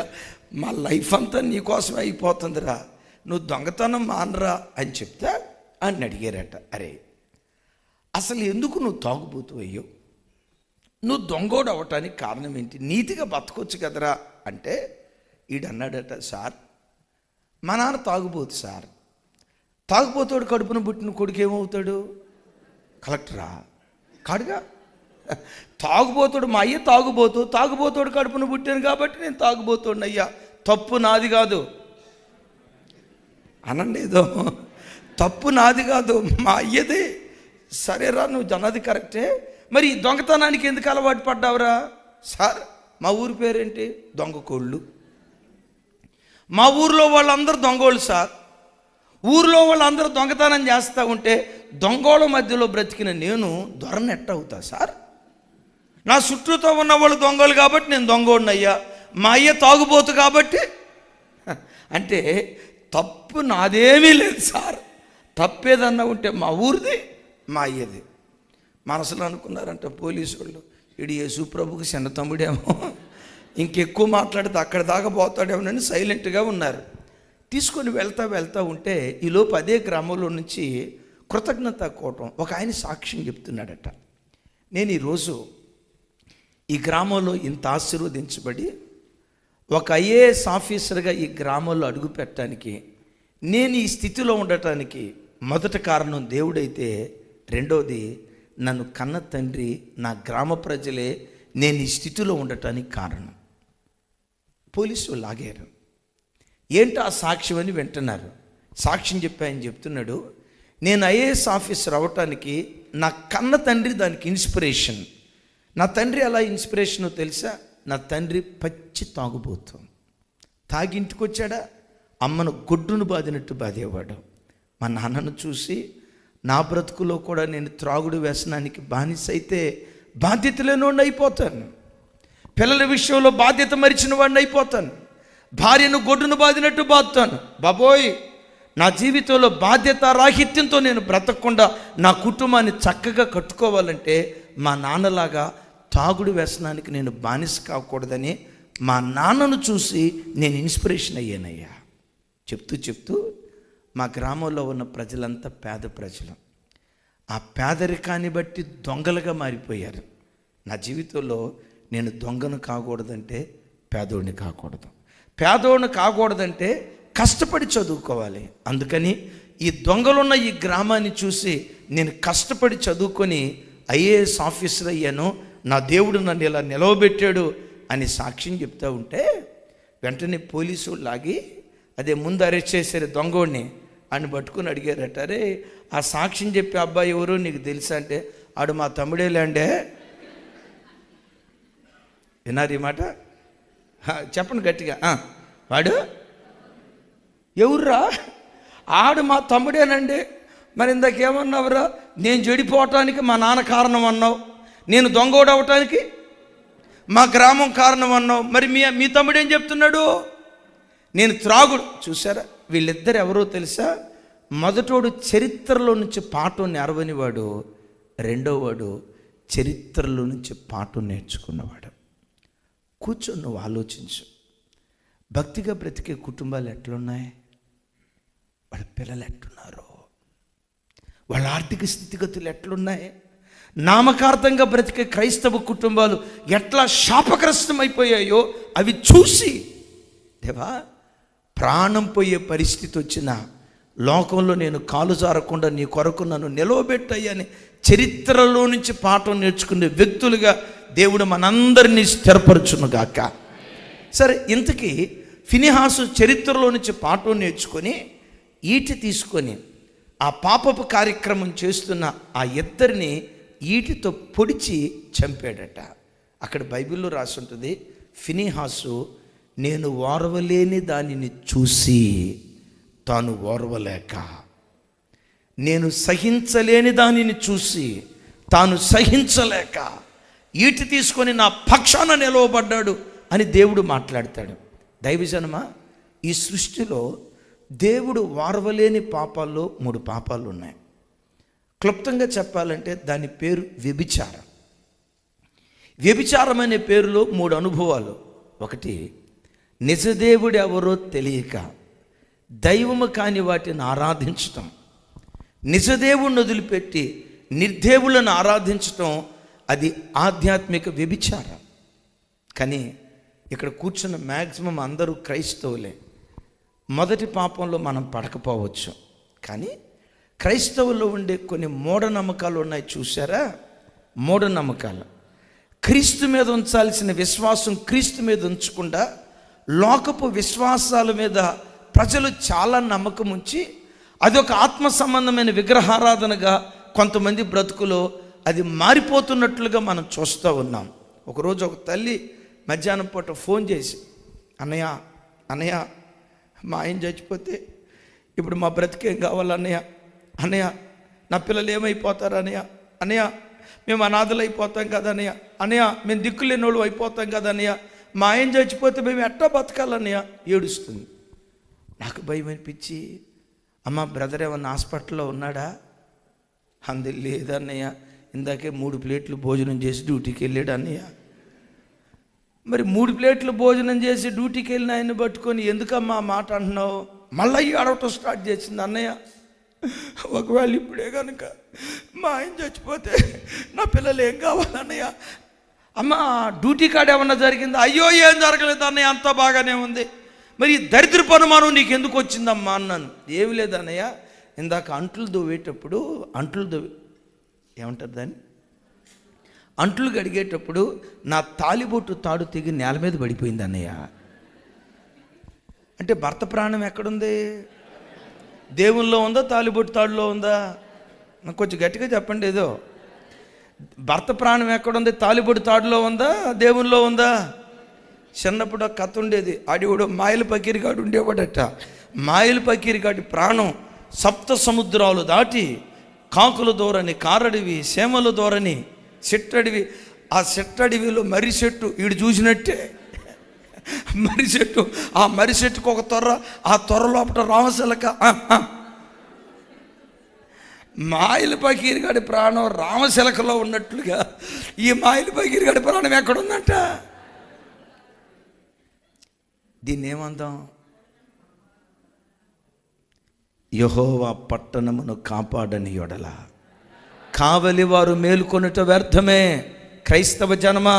మా లైఫ్ అంతా నీకోసమే అయిపోతుందిరా, నువ్వు దొంగతనం మానరా అని చెప్తే అని అడిగారట. అరే అసలు ఎందుకు నువ్వు తాగుబోతు అయ్యో, నువ్వు దొంగోడు అవ్వటానికి కారణం ఏంటి, నీతిగా బతకొచ్చు కదరా అంటే ఈడన్నాడట, సార్ మా నాన్న తాగుబోతు సార్, తాగుబోతాడు కడుపున పుట్టిన కొడుకు ఏమవుతాడు, కలెక్టరా కాడుగా, తాగుబోతాడు మా అయ్య తాగుబోతాడు కడుపున పుట్టాను కాబట్టి నేను తాగుబోతాడు అయ్యా, తప్పు నాది కాదు అనండి, ఏదో తప్పు నాది కాదు మా అయ్యది. సరేరా నువ్వు జనాది కరెక్టే, మరి ఈ దొంగతనానికి ఎందుకు అలవాటు పడ్డావురా? సార్ మా ఊరి పేరేంటి, దొంగకోళ్ళు. మా ఊరిలో వాళ్ళందరూ దొంగోళ్ళు సార్. ఊరిలో వాళ్ళందరూ దొంగతనం చేస్తూ ఉంటే దొంగోళ్ళ మధ్యలో బ్రతికిన నేను దొరనెట్ట అవుతా సార్? నా చుట్టూతో ఉన్న వాళ్ళు దొంగలు కాబట్టి నేను దొంగోడిని అయ్యా, మా అయ్య తాగుబోతు కాబట్టి. అంటే తప్పు నాదేమీ లేదు సార్, తప్పేదన్నా ఉంటే మా ఊరిది మా అయ్యది. మనసులో అనుకున్నారంట పోలీసు వాళ్ళు, ఇడు యేసు ప్రభుకి చిన్న తమ్ముడేమో, ఇంకెక్కువ మాట్లాడితే అక్కడ దాకా పోతాడేమోనని సైలెంట్గా ఉన్నారు. తీసుకొని వెళ్తా ఉంటే ఈలోపు అదే గ్రామంలో నుంచి కృతజ్ఞత కూటం ఒక ఆయన సాక్ష్యం చెప్తున్నాడట. నేను ఈరోజు ఈ గ్రామంలో ఇంత ఆశీర్వదించబడి ఒక ఐఏఎస్ ఆఫీసర్గా ఈ గ్రామంలో అడుగు పెట్టడానికి, నేను ఈ స్థితిలో ఉండటానికి మొదటి కారణం దేవుడైతే, రెండోది నన్ను కన్న తండ్రి, నా గ్రామ ప్రజలే నేను ఈ స్థితిలో ఉండటానికి కారణం. పోలీసులు లాగారు. ఏంటో ఆ సాక్ష్యం అని వింటున్నారు. సాక్ష్యం చెప్పి ఆయన చెప్తున్నాడు, నేను ఐఏఎస్ ఆఫీసర్ అవ్వటానికి నా కన్న తండ్రి దానికి ఇన్స్పిరేషన్. నా తండ్రి ఎలా ఇన్స్పిరేషనో తెలుసా? నా తండ్రి పచ్చి తాగుబోతు. తాగి ఇంటికి వచ్చాడా, అమ్మను గొడ్డును బాదినట్టు బాధేవాడు. మా నాన్నను చూసి నా బ్రతుకులో కూడా నేను త్రాగుడు వ్యసనానికి బానిస అయితే బాధ్యత లేనివాడిని అయిపోతాను, పిల్లల విషయంలో బాధ్యత మరిచిన వాడిని అయిపోతాను, భార్యను గొడ్డును బాదినట్టు బాదుతాను. బాబోయ్, నా జీవితంలో బాధ్యత రాహిత్యంతో నేను బ్రతకకుండా నా కుటుంబాన్ని చక్కగా కట్టుకోవాలంటే మా నాన్నలాగా తాగుడు వ్యసనానికి నేను బానిస కాకూడదని మా నాన్నను చూసి నేను ఇన్స్పిరేషన్ అయ్యానయ్యా. చెప్తూ మా గ్రామంలో ఉన్న ప్రజలంతా పేద ప్రజలు. ఆ పేదరికాన్ని బట్టి దొంగలుగా మారిపోయారు. నా జీవితంలో నేను దొంగను కాకూడదంటే పేదోడిని కాకూడదు, పేదోడిని కాకూడదంటే కష్టపడి చదువుకోవాలి. అందుకని ఈ దొంగలున్న ఈ గ్రామాన్ని చూసి నేను కష్టపడి చదువుకొని ఐఏఎస్ ఆఫీసర్ అయ్యాను, నా దేవుడు నన్ను ఇలా నిలవబెట్టాడు అని సాక్ష్యం చెప్తూ ఉంటే వెంటనే పోలీసు లాగి అదే ముందు అరెస్ట్ చేశారు దొంగోడిని, అని పట్టుకుని అడిగారట, అరే ఆ సాక్ష్యం చెప్పే అబ్బాయి ఎవరు నీకు తెలుసా అంటే, ఆడు మా తమ్ముడేలేండే. విన్నారు ఈ మాట? చెప్పండి గట్టిగా. వాడు ఎవర్రా? ఆడు మా తమ్ముడేనండి. మరి ఇందాకేమన్నావురా? నేను చెడిపోవటానికి మా నాన్న కారణం అన్నావు, నేను దొంగోడు అవటానికి మా గ్రామం కారణం అన్నావు, మరి మీ తమ్ముడేం చెప్తున్నాడు? నేను త్రాగుడు. చూసారా, వీళ్ళిద్దరు ఎవరో తెలుసా? మొదటోడు చరిత్రలో నుంచి పాఠం నెరవనివాడు, రెండోవాడు చరిత్రలో నుంచి పాఠం నేర్చుకున్నవాడు. కూర్చొని నువ్వు ఆలోచించు, భక్తిగా బ్రతికే కుటుంబాలు ఎట్లున్నాయి, వాళ్ళ పిల్లలు ఎట్లున్నారు, వాళ్ళ ఆర్థిక స్థితిగతులు ఎట్లున్నాయి, నామకార్థంగా బ్రతికే క్రైస్తవ కుటుంబాలు ఎట్లా శాపగ్రస్తం అయిపోయాయో అవి చూసి, దేవా ప్రాణం పోయే పరిస్థితి వచ్చినా లోకంలో నేను కాలు జారకుండా నీ కొరకు నన్ను నిలవబెట్టయ్యని చరిత్రలో నుంచి పాఠం నేర్చుకునే వ్యక్తులుగా దేవుడు మనందరినీ స్థిరపరచునుగాక. సరే, ఇంతకీ ఫినిహాసు చరిత్రలో నుంచి పాఠం నేర్చుకొని ఈటి తీసుకొని ఆ పాపపు కార్యక్రమం చేస్తున్న ఆ ఇద్దరిని ఈటితో పొడిచి చంపాడట. అక్కడ బైబిల్లో రాసి ఉంటుంది, ఫినిహాసు నేను ఓర్వలేని దానిని చూసి తాను ఓర్వలేక, నేను సహించలేని దానిని చూసి తాను సహించలేక ఈటి తీసుకొని నా పక్షాన నిలవబడ్డాడు అని దేవుడు మాట్లాడతాడు. దైవజనమా, ఈ సృష్టిలో దేవుడు ఓర్వలేని పాపాల్లో 3 పాపాలు ఉన్నాయి. క్లుప్తంగా చెప్పాలంటే దాని పేరు వ్యభిచారం. వ్యభిచారం అనే పేరులో 3 అనుభవాలు. ఒకటి, నిజదేవుడు ఎవరో తెలియక దైవము కాని వాటిని ఆరాధించటం, నిజదేవుడిని వదిలిపెట్టి నిర్దేవులను ఆరాధించటం, అది ఆధ్యాత్మిక వ్యభిచారం. కానీ ఇక్కడ కూర్చున్న మ్యాక్సిమం అందరూ క్రైస్తవులే. మొదటి పాపంలో మనం పడకపోవచ్చు, కానీ క్రైస్తవుల్లో ఉండే కొన్ని మూఢనమ్మకాలు ఉన్నాయి. చూసారా? మూఢనమ్మకాలు. క్రీస్తు మీద ఉంచాల్సిన విశ్వాసం క్రీస్తు మీద ఉంచకుండా లోకపు విశ్వాసాల మీద ప్రజలు చాలా నమ్మకం ఉంచి అదొక ఆత్మ సంబంధమైన విగ్రహారాధనగా కొంతమంది బ్రతుకులో అది మారిపోతున్నట్లుగా మనం చూస్తూ ఉన్నాం. ఒకరోజు ఒక తల్లి మధ్యాహ్నం పూట ఫోన్ చేసి, అన్నయ్య మా ఆయన చచ్చిపోతే ఇప్పుడు మా బ్రతికేం కావాలన్నయ్య, అన్నయ్య నా పిల్లలు ఏమైపోతారు అన్నయ్య మేము అనాథలు అయిపోతాం కదా అన్నయ్య మేము దిక్కులేని వాళ్ళు అయిపోతాం కదా అన్నయ్య, మా ఆయన చచ్చిపోతే మేము ఎట్టా బతకాలన్నయ్య ఏడుస్తుంది. నాకు భయం అనిపించి, అమ్మ బ్రదర్ ఏమన్నా హాస్పిటల్లో ఉన్నాడా అంది. లేదన్నయ్య, ఇందాకే 3 ప్లేట్లు భోజనం చేసి డ్యూటీకి వెళ్ళాడు అన్నయ్య. మరి 3 ప్లేట్లు భోజనం చేసి డ్యూటీకి వెళ్ళిన ఆయన్ని పట్టుకొని ఎందుకమ్మా మాట అంటున్నావు? మళ్ళీ అడవటం స్టార్ట్ చేసింది. అన్నయ్య, ఒకవేళ ఇప్పుడే కనుక మా ఆయన చచ్చిపోతే నా పిల్లలు ఏం కావాలన్నయ్య? అమ్మ డ్యూటీ కాడ ఏమన్నా జరిగిందా? అయ్యో ఏం జరగలేదు అన్నయ్య, అంతా బాగానే ఉంది. మరి దరిద్రపు అనుమానం నీకు ఎందుకు వచ్చిందమ్మా అన్నాను. ఏమి లేదన్నయ్య, ఇందాక అంట్లు దోవేటప్పుడు ఏమంటారు దాన్ని, అంట్లు గడిగేటప్పుడు నా తాలిబొట్టు తాడు తెగి నేల మీద పడిపోయింది అన్నయ్య. అంటే భర్త ప్రాణం ఎక్కడుంది? దేవుల్లో ఉందా తాలిబొట్టు తాడులో ఉందా? నాకు కొంచెం గట్టిగా చెప్పండి. ఏదో భర్త ప్రాణం ఎక్కడుంది? తాలిబొట్టు తాడులో ఉందా దేవుల్లో ఉందా? చిన్నప్పుడు ఒక కథ ఉండేది. ఆడివాడు మాయల పకీరిగాడు ఉండేవాడట. మాయల పకీరిగాడి ప్రాణం 7 సముద్రాలు దాటి కాకుల దూరని, కారడివి, సేమల దూరని, చెట్టడివి, ఆ చెట్టడివిలో మర్రి చెట్టు వీడు చూసినట్టే మర్రి చెట్టు, ఆ మర్రి చెట్టుకు ఒక తొర్ర, ఆ తొర్ర లోపల రామశిలక. మాయల పకీరిగాడి ప్రాణం రామశిలకలో ఉన్నట్లుగా ఈ మాయల పకీరిగాడి ప్రాణం ఎక్కడుందంట? దీన్ని ఏమందాం? యెహోవా పట్టణమును కాపాడని యెడల కావలి వారు మేలుకొనుట వ్యర్థమే. క్రైస్తవ జనమా,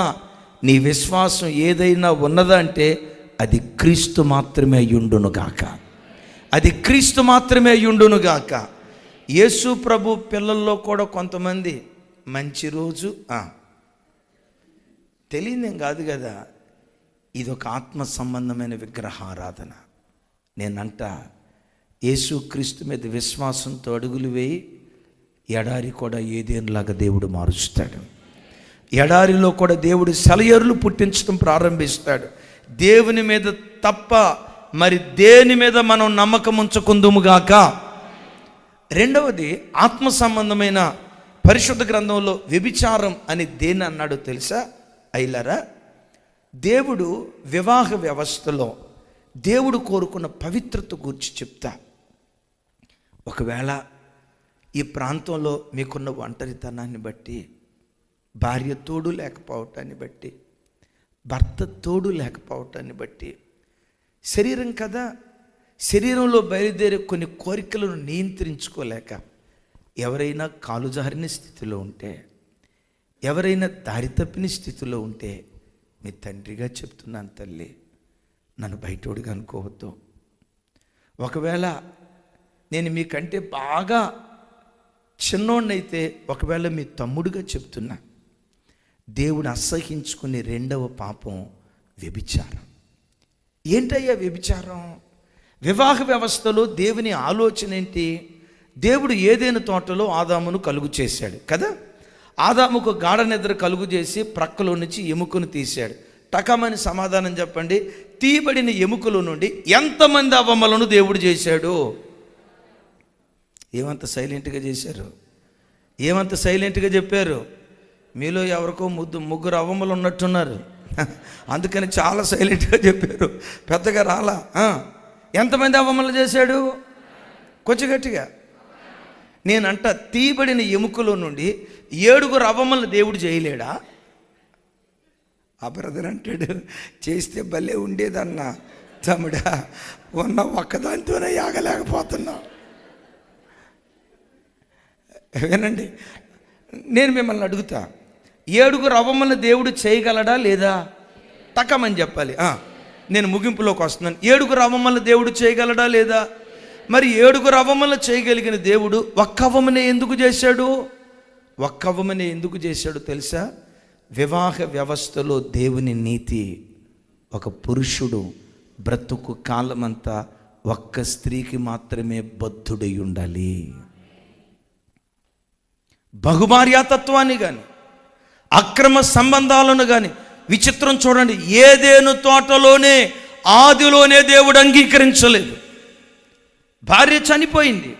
నీ విశ్వాసం ఏదైనా ఉన్నదా అంటే అది క్రీస్తు మాత్రమే అయ్యుండును గాక. అది క్రీస్తు మాత్రమే అయ్యుండునుగాక. యేసు ప్రభు పిల్లల్లో కూడా కొంతమంది మంచి రోజు తెలియదేం కాదు కదా, ఇది ఒక ఆత్మ సంబంధమైన విగ్రహారాధన. నేనంట యేసు క్రీస్తు మీద విశ్వాసంతో అడుగులు వేయి, ఎడారి కూడా ఏదేనులాగా దేవుడు మారుస్తాడు. ఎడారిలో కూడా దేవుడు సెలయేరులు పుట్టించడం ప్రారంభిస్తాడు. దేవుని మీద తప్ప మరి దేని మీద మనం నమ్మకం ఉంచుకుందుముగాక. రెండవది, ఆత్మ సంబంధమైన పరిశుద్ధ గ్రంథంలో వ్యభిచారం అని దేన్ని అన్నాడో తెలుసా అయ్యలారా? దేవుడు వివాహ వ్యవస్థలో దేవుడు కోరుకున్న పవిత్రత గురించి చెప్తా. ఒకవేళ ఈ ప్రాంతంలో మీకున్న ఒంటరితనాన్ని బట్టి, భార్య తోడు లేకపోవటాన్ని బట్టి, భర్త తోడు లేకపోవటాన్ని బట్టి, శరీరం కదా, శరీరంలో బయలుదేరే కొన్ని కోరికలను నియంత్రించుకోలేక ఎవరైనా కాలు జారిన స్థితిలో ఉంటే, ఎవరైనా దారి తప్పిన స్థితిలో ఉంటే, మీ తండ్రిగా చెప్తున్నాను తల్లి, నన్ను బయటోడిగా అనుకోవద్దు. ఒకవేళ నేను మీకంటే బాగా చిన్నోడినైతే, ఒకవేళ మీ తమ్ముడుగా చెప్తున్నా, దేవుడు అసహించుకునే రెండవ పాపం వ్యభిచారం. ఏంటయ్యా వ్యభిచారం? వివాహ వ్యవస్థలో దేవుని ఆలోచన ఏంటి? దేవుడు ఏదైనా తోటలో ఆదామును కలుగు చేశాడు కదా. ఆదాముకు గాఢ నిద్ర కలుగు చేసి ప్రక్కలో నుంచి ఎముకను తీశాడు. టకమని సమాధానం చెప్పండి. తీయబడిన ఎముకల నుండి ఎంతమంది అవ్వమ్మలను దేవుడు చేశాడు? ఏమంత సైలెంట్గా చేశారు? ఏమంత సైలెంట్గా చెప్పారు? మీలో ఎవరికో ముగ్గురు అవ్వమ్మలు ఉన్నట్టున్నారు, అందుకని చాలా సైలెంట్గా చెప్పారు, పెద్దగా రాలా. ఎంతమంది అవ్వమ్మలు చేశాడు? కొంచెం గట్టిగా. నేనంట తీయబడిన ఎముకలో నుండి 7 అవ్వమ్మలు దేవుడు చేయలేడా? ఆ బ్రదర్ అంటాడు, చేస్తే భలే ఉండేదన్నా తమ్ముడా, ఉన్న ఒక్కదానితోనే ఆగలేకపోతున్నా. వినండి, నేను మిమ్మల్ని అడుగుతా, 7 అవ్వమ్మలను దేవుడు చేయగలడా లేదా? టకమని చెప్పాలి. నేను ముగింపులోకి వస్తున్నాను. 7 అవ్వమ్మలను దేవుడు చేయగలడా లేదా? మరి 7 అవ్వమ్మలను చేయగలిగిన దేవుడు ఒక్క అవ్వమనే ఎందుకు చేశాడు? ఒక్క అవ్వమనే ఎందుకు చేశాడు తెలుసా? వివాహ వ్యవస్థలో దేవుని నీతి, ఒక పురుషుడు బ్రతుకు కాలమంతా ఒక్క స్త్రీకి మాత్రమే బద్ధుడై ఉండాలి. బహుభార్యాతత్వాన్ని కానీ, అక్రమ సంబంధాలను కానీ, విచిత్రం చూడండి, ఏదేను తోటలోనే ఆదిలోనే దేవుడు అంగీకరించలేదు. భార్య చనిపోయింది,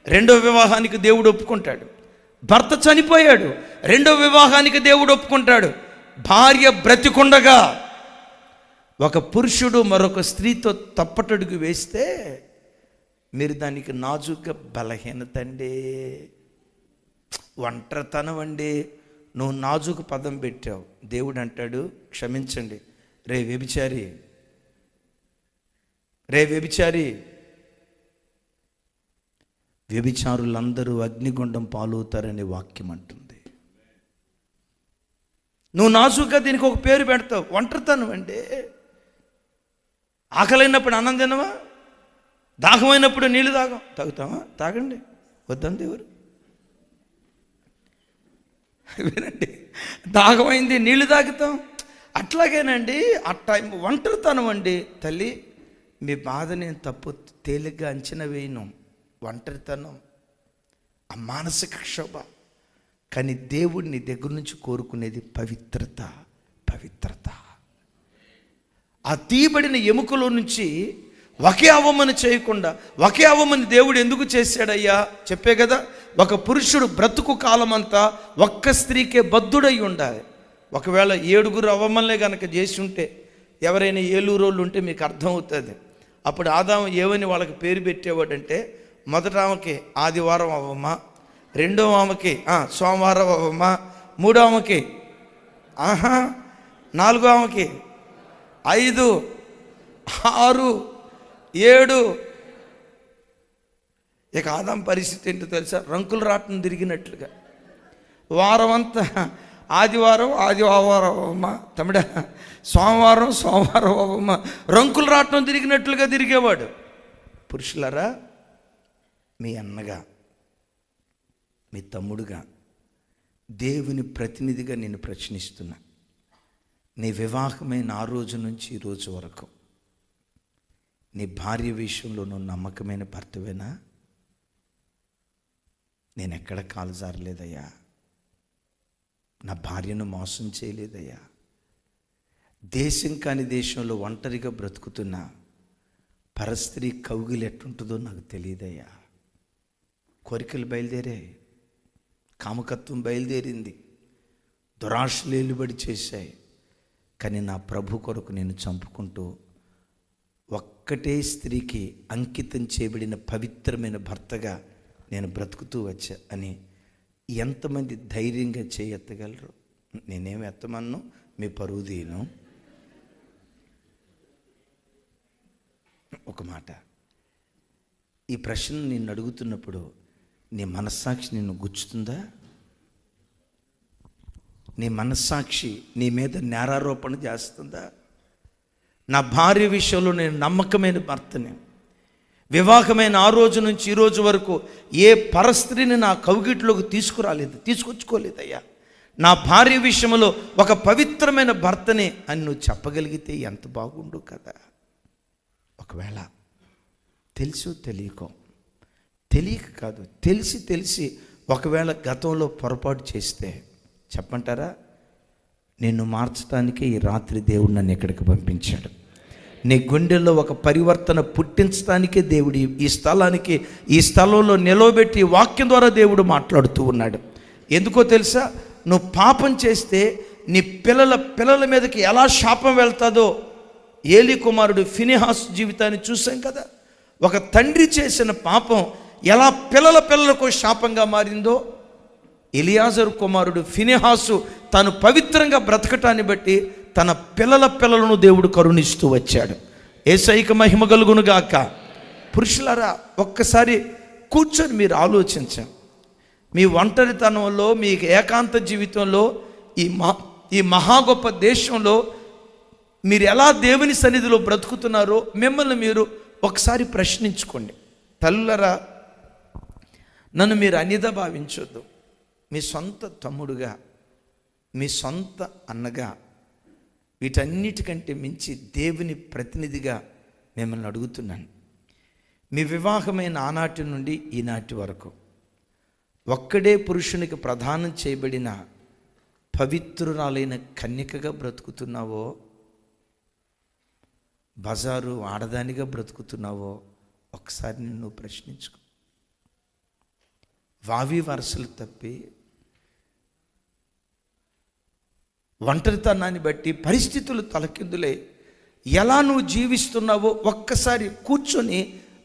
2వ వివాహానికి దేవుడు ఒప్పుకుంటాడు. భర్త చనిపోయాడు, 2వ వివాహానికి దేవుడు ఒప్పుకుంటాడు. భార్య బ్రతికుండగా ఒక పురుషుడు మరొక స్త్రీతో తప్పటడుగు వేస్తే మీరు దానికి నాజుగ్గా బలహీనత అండి, ఒంటరితనం అండి, నువ్వు నాజుకు పదం పెట్టావు. దేవుడు అంటాడు, క్షమించండి రే వ్యభిచారి, రే వ్యభిచారి. వ్యభిచారులందరూ అగ్నిగుండం పాలవుతారనే వాక్యం అంటుంది. నువ్వు నాజుగా దీనికి ఒక పేరు పెడతావు, ఒంటరితనం అంటే. ఆకలైనప్పుడు అన్నం తినవా? దాహమైనప్పుడు నీళ్ళు తాగుతావా? తాగండి, వద్దంది ఎవరు? వినండి, దాహమైంది నీళ్ళు తాగుతాం. అట్లాగేనండి ఆ టైం ఒంటరితనం అండి. తల్లి, మీ బాధ నేను తప్పు తేలిగ్గా అంచనా వేయను. ఒంటరితనం, ఆ మానసిక క్షోభ. కానీ దేవుడిని దగ్గర నుంచి కోరుకునేది పవిత్రత. పవిత్రత. ఆ తీయబడిన ఎముకలో నుంచి ఒకే అవ్వమని చేయకుండా, ఒకే అవ్వమని దేవుడు ఎందుకు చేశాడయ్యా? చెప్పే కదా, ఒక పురుషుడు బ్రతుకు కాలమంతా ఒక్క స్త్రీకే బద్ధుడై ఉండాలి. ఒకవేళ 7 అవ్వమలే కనుక చేసి ఉంటే, ఎవరైనా ఏలూరోళ్ళు ఉంటే మీకు అర్థమవుతుంది. అప్పుడు ఆదాము ఏమని వాళ్ళకి పేరు పెట్టేవాడంటే, మొదట ఆమెకి ఆదివారం అవ్వమ్మ, 2వ ఆమెకి సోమవారం అవ్వమ్మ, 3వ ఆమెకి 4వ ఆమెకి 5, 6, 7. ఇక ఆదాం పరిస్థితి ఏంటో తెలుసా? రంకులు రాటం తిరిగినట్లుగా వారం అంతా ఆదివారం అవ్వమ్మ, తమ్ముడా సోమవారం అవ్వమ్మ, రంకులు రాటం తిరిగినట్లుగా తిరిగేవాడు. పురుషులారా, మీ అన్నగా, మీ తమ్ముడుగా, దేవుని ప్రతినిధిగా నేను ప్రశ్నిస్తున్నా. నీ వివాహమైన ఆ రోజు నుంచి ఈ రోజు వరకు నీ భార్య విషయంలో నువ్వు నమ్మకమైన భర్తవేనా? నేను ఎక్కడ కాలు జారలేదయ్యా, నా భార్యను మోసం చేయలేదయ్యా. దేశం కాని దేశంలో ఒంటరిగా బ్రతుకుతున్నా పరస్త్రీ కౌగిలి ఎట్టుంటుందో నాకు తెలియదయ్యా. కోరికలు బయలుదేరాయి, కామకత్వం బయలుదేరింది, దురాశలు ఏలుబడి చేశాయి. కానీ నా ప్రభు కొరకు నేను చంపుకుంటూ ఒక్కటే స్త్రీకి అంకితం చేయబడిన పవిత్రమైన భర్తగా నేను బ్రతుకుతూ వచ్చా అని ఎంతమంది ధైర్యంగా చేయెత్తగలరు? నేనేమి ఎత్తమన్ను, మీ పరువు తీయను. ఒక మాట, ఈ ప్రశ్న నిన్ను అడుగుతున్నప్పుడు నీ మనస్సాక్షి నిన్ను గుచ్చుతుందా? నీ మనస్సాక్షి నీ మీద నేరారోపణ చేస్తుందా? నా భార్య విషయంలో నేను నమ్మకమైన భర్తని, వివాహమైన ఆ రోజు నుంచి ఈ రోజు వరకు ఏ పరస్త్రీని నా కౌగిట్లోకి తీసుకొచ్చుకోలేదయ్యా. నా భార్య విషయంలో ఒక పవిత్రమైన భర్తని అని నువ్వు చెప్పగలిగితే ఎంత బాగుండు కదా. ఒకవేళ తెలుసు తెలియక కాదు, తెలిసి ఒకవేళ గతంలో పొరపాటు చేస్తే చెప్పంటారా? నిన్ను మార్చడానికే ఈ రాత్రి దేవుడు నన్ను ఇక్కడికి పంపించాడు. నీ గుండెల్లో ఒక పరివర్తన పుట్టించడానికే దేవుడు ఈ స్థలంలో నిలవబెట్టి వాక్యం ద్వారా దేవుడు మాట్లాడుతూ ఉన్నాడు. ఎందుకో తెలుసా? నువ్వు పాపం చేస్తే నీ పిల్లల మీదకి ఎలా శాపం వెళ్తాదో ఏలీ కుమారుడు ఫినెహాసు జీవితాన్ని చూసాం కదా. ఒక తండ్రి చేసిన పాపం ఎలా పిల్లలకు శాపంగా మారిందో, ఎలియాజరు కుమారుడు ఫినెహాసు తాను పవిత్రంగా బ్రతకటాన్ని బట్టి తన పిల్లలను దేవుడు కరుణిస్తూ వచ్చాడు. యేసయ్యకు మహిమ కలుగును గాక. పురుషులారా, ఒక్కసారి కూర్చొని మీరు ఆలోచించండి. మీ ఒంటరితనంలో, మీ ఏకాంత జీవితంలో, ఈ మహా గొప్ప దేశంలో మీరు ఎలా దేవుని సన్నిధిలో బ్రతుకుతున్నారో మిమ్మల్ని మీరు ఒకసారి ప్రశ్నించుకోండి. తల్లులరా, నన్ను మీరు అన్యథ భావించొద్దు. మీ సొంత తమ్ముడుగా, మీ సొంత అన్నగా, వీటన్నిటికంటే మించి దేవుని ప్రతినిధిగా మిమ్మల్ని అడుగుతున్నాను. మీ వివాహమైన ఆనాటి నుండి ఈనాటి వరకు ఒక్కడే పురుషునికి ప్రదానం చేయబడిన పవిత్రురాలైన కన్యకగా బ్రతుకుతున్నావో, బజారు ఆడదానిగా బ్రతుకుతున్నావో ఒకసారి నిన్ను ప్రశ్నించుకో. వావి వరసలు తప్పి ఒంటరితనాన్ని బట్టి పరిస్థితులు తలకిందులై ఎలా నువ్వు జీవిస్తున్నావో ఒక్కసారి కూర్చొని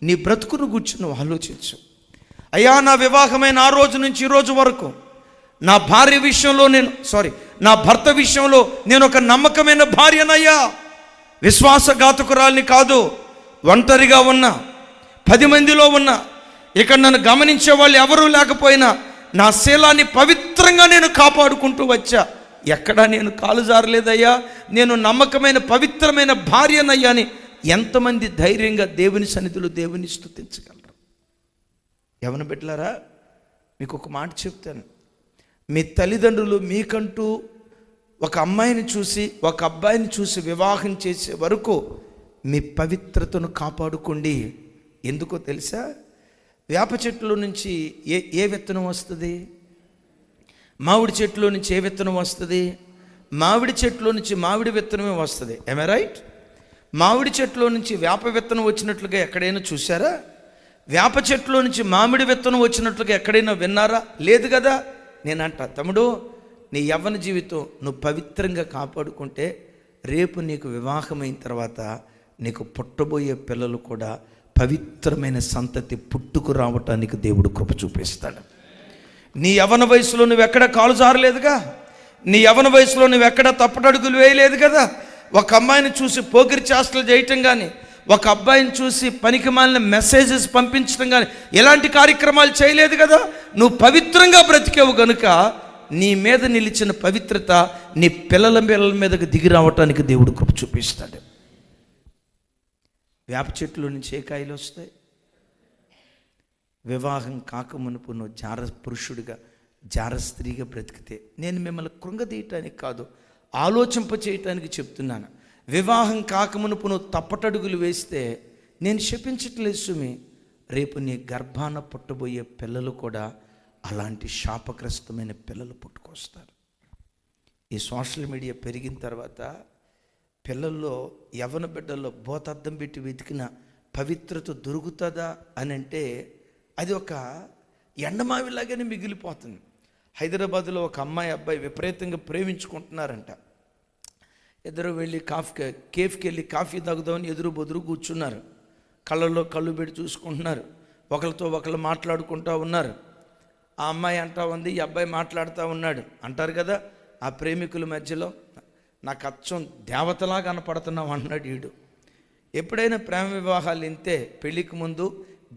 నీ బ్రతుకును కూర్చొని ఆలోచించు. అయ్యా, నా వివాహమైన ఆ రోజు నుంచి ఈ రోజు వరకు నా భార్య విషయంలో నా భర్త విషయంలో నేను ఒక నమ్మకమైన భార్యనయ్యా, విశ్వాసఘాతకురాల్ని కాదు. ఒంటరిగా ఉన్నా, 10 మందిలో ఉన్నా, ఇక్కడ నన్ను గమనించే వాళ్ళు ఎవరూ లేకపోయినా నా శీలాన్ని పవిత్రంగా నేను కాపాడుకుంటూ వచ్చా. ఎక్కడా నేను కాలు జారలేదయ్యా, నేను నమ్మకమైన పవిత్రమైన భార్యనయ్యా అని ఎంతమంది ధైర్యంగా దేవుని సన్నిధిలో దేవుని స్తుతించగలరు? యవన బిడ్డలారా, మీకు ఒక మాట చెప్తాను. మీ తల్లిదండ్రులు మీకంటూ ఒక అమ్మాయిని చూసి, ఒక అబ్బాయిని చూసి వివాహం చేసే వరకు మీ పవిత్రతను కాపాడుకోండి. ఎందుకో తెలుసా? వేప చెట్టులో నుంచి ఏ విత్తనం వస్తుంది? మామిడి చెట్టులో నుంచి ఏ విత్తనం వస్తుంది? మామిడి చెట్టులో నుంచి మామిడి విత్తనమే వస్తుంది. ఏమే రైట్? మామిడి చెట్టులో నుంచి వేప విత్తనం వచ్చినట్లుగా ఎక్కడైనా చూసారా? వేప చెట్టులో నుంచి మామిడి విత్తనం వచ్చినట్లుగా ఎక్కడైనా విన్నారా? లేదు కదా. నేనంటా, తమ్ముడు, నీ యవ్వన జీవితం నువ్వు పవిత్రంగా కాపాడుకుంటే రేపు నీకు వివాహమైన తర్వాత నీకు పుట్టబోయే పిల్లలు కూడా పవిత్రమైన సంతతి పుట్టుకు రావటానికి దేవుడు కృప చూపిస్తాడు. నీ యవ్వన వయసులో నువ్వు ఎక్కడ కాలు జారలేదుగా, నీ యవ్వన వయసులో నువ్వు ఎక్కడ తప్పటడుగులు వేయలేదు కదా. ఒక అమ్మాయిని చూసి పోకిరి చేష్టలు చేయటం కానీ, ఒక అబ్బాయిని చూసి పనికిమాలిన మెసేజెస్ పంపించడం కానీ ఎలాంటి కార్యక్రమాలు చేయలేదు కదా. నువ్వు పవిత్రంగా బ్రతికేవు గనుక నీ మీద నిలిచిన పవిత్రత నీ పిల్లల మీదకి దిగి రావటానికి దేవుడు కృప చూపిస్తాడు. వేప చెట్టులో నుంచి ఏ కాయలు వస్తాయి? వివాహం కాకమునుపు నువ్వు జార పురుషుడిగా జార స్త్రీగా బ్రతికితే, నేను మిమ్మల్ని కృంగదీయటానికి కాదు, ఆలోచింప చేయటానికి చెప్తున్నాను. వివాహం కాకమునుపు నువ్వు తప్పటడుగులు వేస్తే నేను శపించట్లేదు సుమి, రేపు నీ గర్భాన పుట్టబోయే పిల్లలు కూడా అలాంటి శాపగ్రస్తమైన పిల్లలు పుట్టుకొస్తారు. ఈ సోషల్ మీడియా పెరిగిన తర్వాత పిల్లల్లో, యవ్వన బిడ్డల్లో బోతద్దం పెట్టి వెతికిన పవిత్రత దొరుకుతుందా అని అంటే అది ఒక ఎండమావిలాగానే మిగిలిపోతుంది. హైదరాబాద్లో ఒక అమ్మాయి అబ్బాయి విపరీతంగా ప్రేమించుకుంటున్నారంట. ఇద్దరు వెళ్ళి కేఫ్కి వెళ్ళి కాఫీ తాగుదామని ఎదురు బొదురు కూర్చున్నారు. కళ్ళల్లో కళ్ళు పెట్టి చూసుకుంటున్నారు, ఒకరితో ఒకరు మాట్లాడుకుంటూ ఉన్నారు. ఆ అమ్మాయి అంటా ఉంది, ఈ అబ్బాయి మాట్లాడుతూ ఉన్నాడు. అంటారు కదా ఆ ప్రేమికుల మధ్యలో, నాకు అచ్చం దేవతలా కనపడుతున్నావు అన్నాడు వీడు. ఎప్పుడైనా ప్రేమ వివాహాలు ఇంతే, పెళ్ళికి ముందు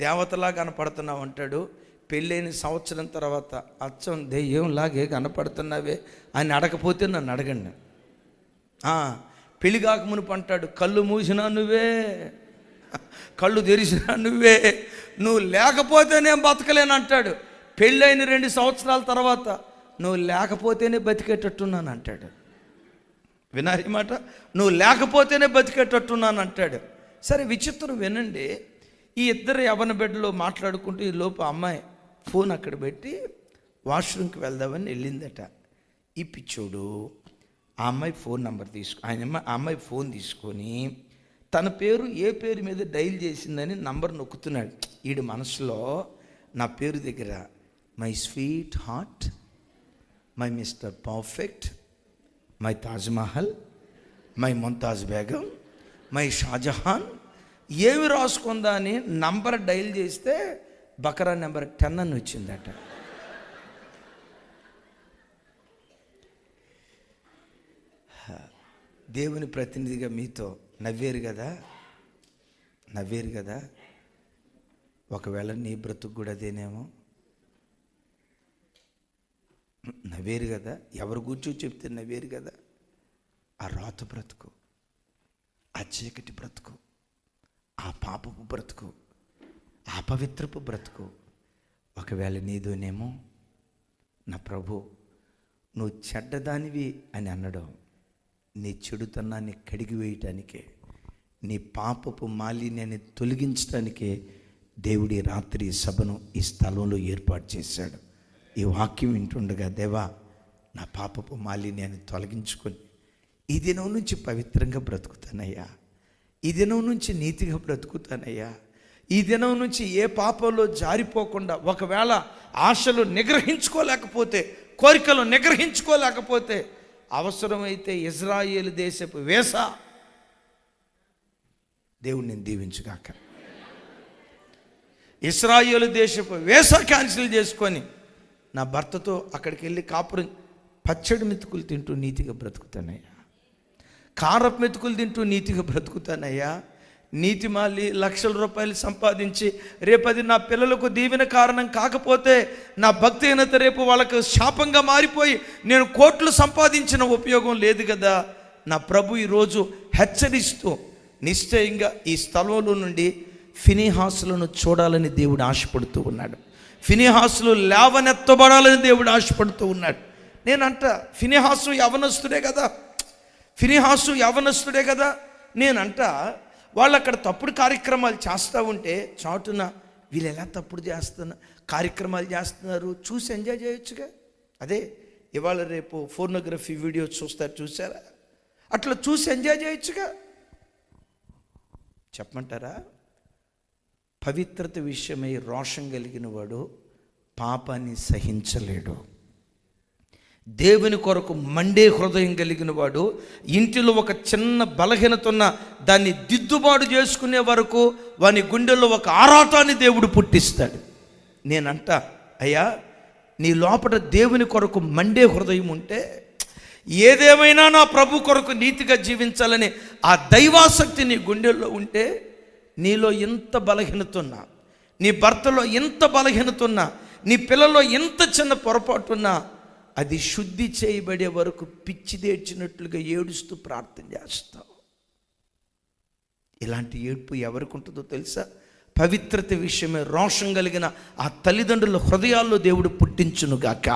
దేవతలా కనపడుతున్నావు అంటాడు, పెళ్ళైన సంవత్సరం తర్వాత అచ్చం దెయ్యంలాగే కనపడుతున్నావే అని అడగపోతే నన్ను అడగండి. పెళ్ళి కాక మునుపు అంటాడు, కళ్ళు మూసినా నువ్వే, కళ్ళు తెరిచినా నువ్వే, నువ్వు లేకపోతే నేను బతకలేను అంటాడు. పెళ్ళైన 2 సంవత్సరాల తర్వాత నువ్వు లేకపోతేనే బతికేటట్టున్నాను అంటాడు. వినాలి మాట, నువ్వు లేకపోతేనే బతికేటట్టున్నాను అంటాడు. సరే, విచిత్రం వినండి. ఈ ఇద్దరు యవ్వన బిడ్డలు మాట్లాడుకుంటూ ఈ లోపు అమ్మాయి ఫోన్ అక్కడ పెట్టి వాష్రూమ్కి వెళ్దామని వెళ్ళిందట. ఈ పిచ్చోడు ఆ అమ్మాయి ఫోన్ నెంబర్ ఆ అమ్మాయి ఫోన్ తీసుకొని తన పేరు ఏ పేరు మీద డైల్ చేసిందని నంబర్ నొక్కుతున్నాడు. వీడి మనసులో నా పేరు దగ్గర my sweetheart, my mister perfect, my Taj Mahal, my Mumtaz Begum, my Shah Jahan ఏమి రాసుకుందా అని నంబర్ డైల్ చేస్తే బకరా నెంబర్ 10 అని వచ్చిందట. దేవుని ప్రతినిధిగా మీతో నవ్వేరు కదా. ఒకవేళ నీ బ్రతుకు కూడా అదేనేమో. నవ్వేరు కదా, ఎవరు కూర్చో చెప్తే నవ్వేరు కదా. ఆ రాత బ్రతుకు, ఆ చీకటి బ్రతుకు, ఆ పాపపు బ్రతుకు, ఆ పవిత్రపు బ్రతుకు ఒకవేళ నీదోనేమో. నా ప్రభు, నువ్వు చెడ్డదానివి అని అనడం నీ చెడుతనాన్ని కడిగి వేయటానికే, నీ పాపపు మాలిన్యాన్ని తొలగించడానికే దేవుడి రాత్రి సభను ఈ స్థలంలో ఏర్పాటు చేశాడు. ఈ వాక్యం వింటుండగా, దేవా నా పాపపు మాలిన్యాన్ని తొలగించుకొని ఈ దినం నుంచి పవిత్రంగా బ్రతుకుతానయ్యా, ఈ దినం నుంచి నీతిగా బ్రతుకుతానయ్యా, ఈ దినం నుంచి ఏ పాపంలో జారిపోకుండా, ఒకవేళ ఆశలు నిగ్రహించుకోలేకపోతే, కోరికలు నిగ్రహించుకోలేకపోతే అవసరమైతే ఇజ్రాయేలు దేశపు వేస దేవుడిని దీవించుగాక. ఇజ్రాయేలు దేశపు వేస క్యాన్సిల్ చేసుకొని నా భర్తతో అక్కడికి వెళ్ళి కాపురం, పచ్చడి మెతుకులు తింటూ నీతిగా బ్రతుకుతానయ్యా, కారపు మెతుకులు తింటూ నీతిగా బ్రతుకుతానయ్యా. నీతిమాలి లక్షల రూపాయలు సంపాదించి రేపది నా పిల్లలకు దీవెన కారణం కాకపోతే, నా భక్తిహీనత రేపు వాళ్ళకు శాపంగా మారిపోయి నేను కోట్లు సంపాదించిన ఉపయోగం లేదు కదా. నా ప్రభు ఈరోజు హెచ్చరిస్తూ నిశ్చయంగా ఈ స్థలంలో నుండి ఫినెహాసులను చూడాలని దేవుడు ఆశపడుతూ ఉన్నాడు. ఫినెహాసులు లేవనెత్తబడాలని దేవుడు ఆశపడుతూ ఉన్నాడు. నేనంట ఫినెహాసు యవనస్తుడే కదా. నేనంట వాళ్ళు అక్కడ తప్పుడు కార్యక్రమాలు చేస్తూ ఉంటే చాటున వీళ్ళు ఎలా తప్పుడు కార్యక్రమాలు చేస్తున్నారు చూసి ఎంజాయ్ చేయొచ్చుగా. అదే ఇవాళ రేపు ఫోర్నోగ్రఫీ వీడియో చూసారా, అట్లా చూసి ఎంజాయ్ చేయొచ్చుగా. చెప్పమంటారా? పవిత్రత విషయమై రోషం కలిగిన వాడు పాపాన్ని సహించలేడు. దేవుని కొరకు మండే హృదయం కలిగిన వాడు ఇంటిలో ఒక చిన్న బలహీనత ఉన్న దాన్ని దిద్దుబాటు చేసుకునే వరకు వాని గుండెల్లో ఒక ఆరాటాన్ని దేవుడు పుట్టిస్తాడు. నేనంట, అయ్యా నీ లోపల దేవుని కొరకు మండే హృదయం ఉంటే, ఏదేమైనా నా ప్రభు కొరకు నీతిగా జీవించాలని ఆ దైవాసక్తి నీ గుండెల్లో ఉంటే, నీలో ఎంత బలహీనత ఉన్నా, నీ భర్తలో ఎంత బలహీనత ఉన్నా, నీ పిల్లల్లో ఎంత చిన్న పొరపాటు ఉన్నా, అది శుద్ధి చేయబడే వరకు పిచ్చిదేడ్చినట్లుగా ఏడుస్తూ ప్రార్థన చేస్తావు. ఇలాంటి ఏడ్పు ఎవరికి ఉంటుందో తెలుసా? పవిత్రత విషయమే రోషం కలిగిన ఆ తల్లిదండ్రుల హృదయాల్లో దేవుడు పుట్టించునుగాక.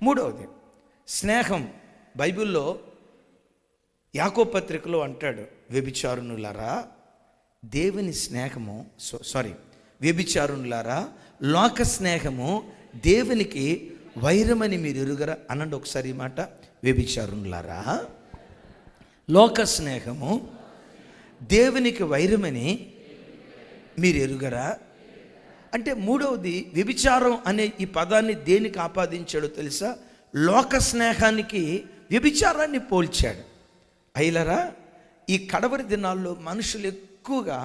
మూడవది స్నేహం. బైబిల్లో యాకోబు పత్రికలో అంటాడు, వ్యభిచారునులారా దేవుని స్నేహము వ్యభిచారునులారా లోక స్నేహము దేవునికి వైరమని మీరు ఎరుగరా అనండి ఒకసారి ఈ మాట. వ్యభిచారునులారా లోక స్నేహము దేవునికి వైరమని మీరు ఎరుగరా అంటే, మూడవది వ్యభిచారం అనే ఈ పదాన్ని దేనికి ఆపాదించాడో తెలుసా? లోక స్నేహానికి వ్యభిచారాన్ని పోల్చాడు. అయ్యలరా, ఈ కడవరి దినాల్లో మనుషులు ఎక్కువగా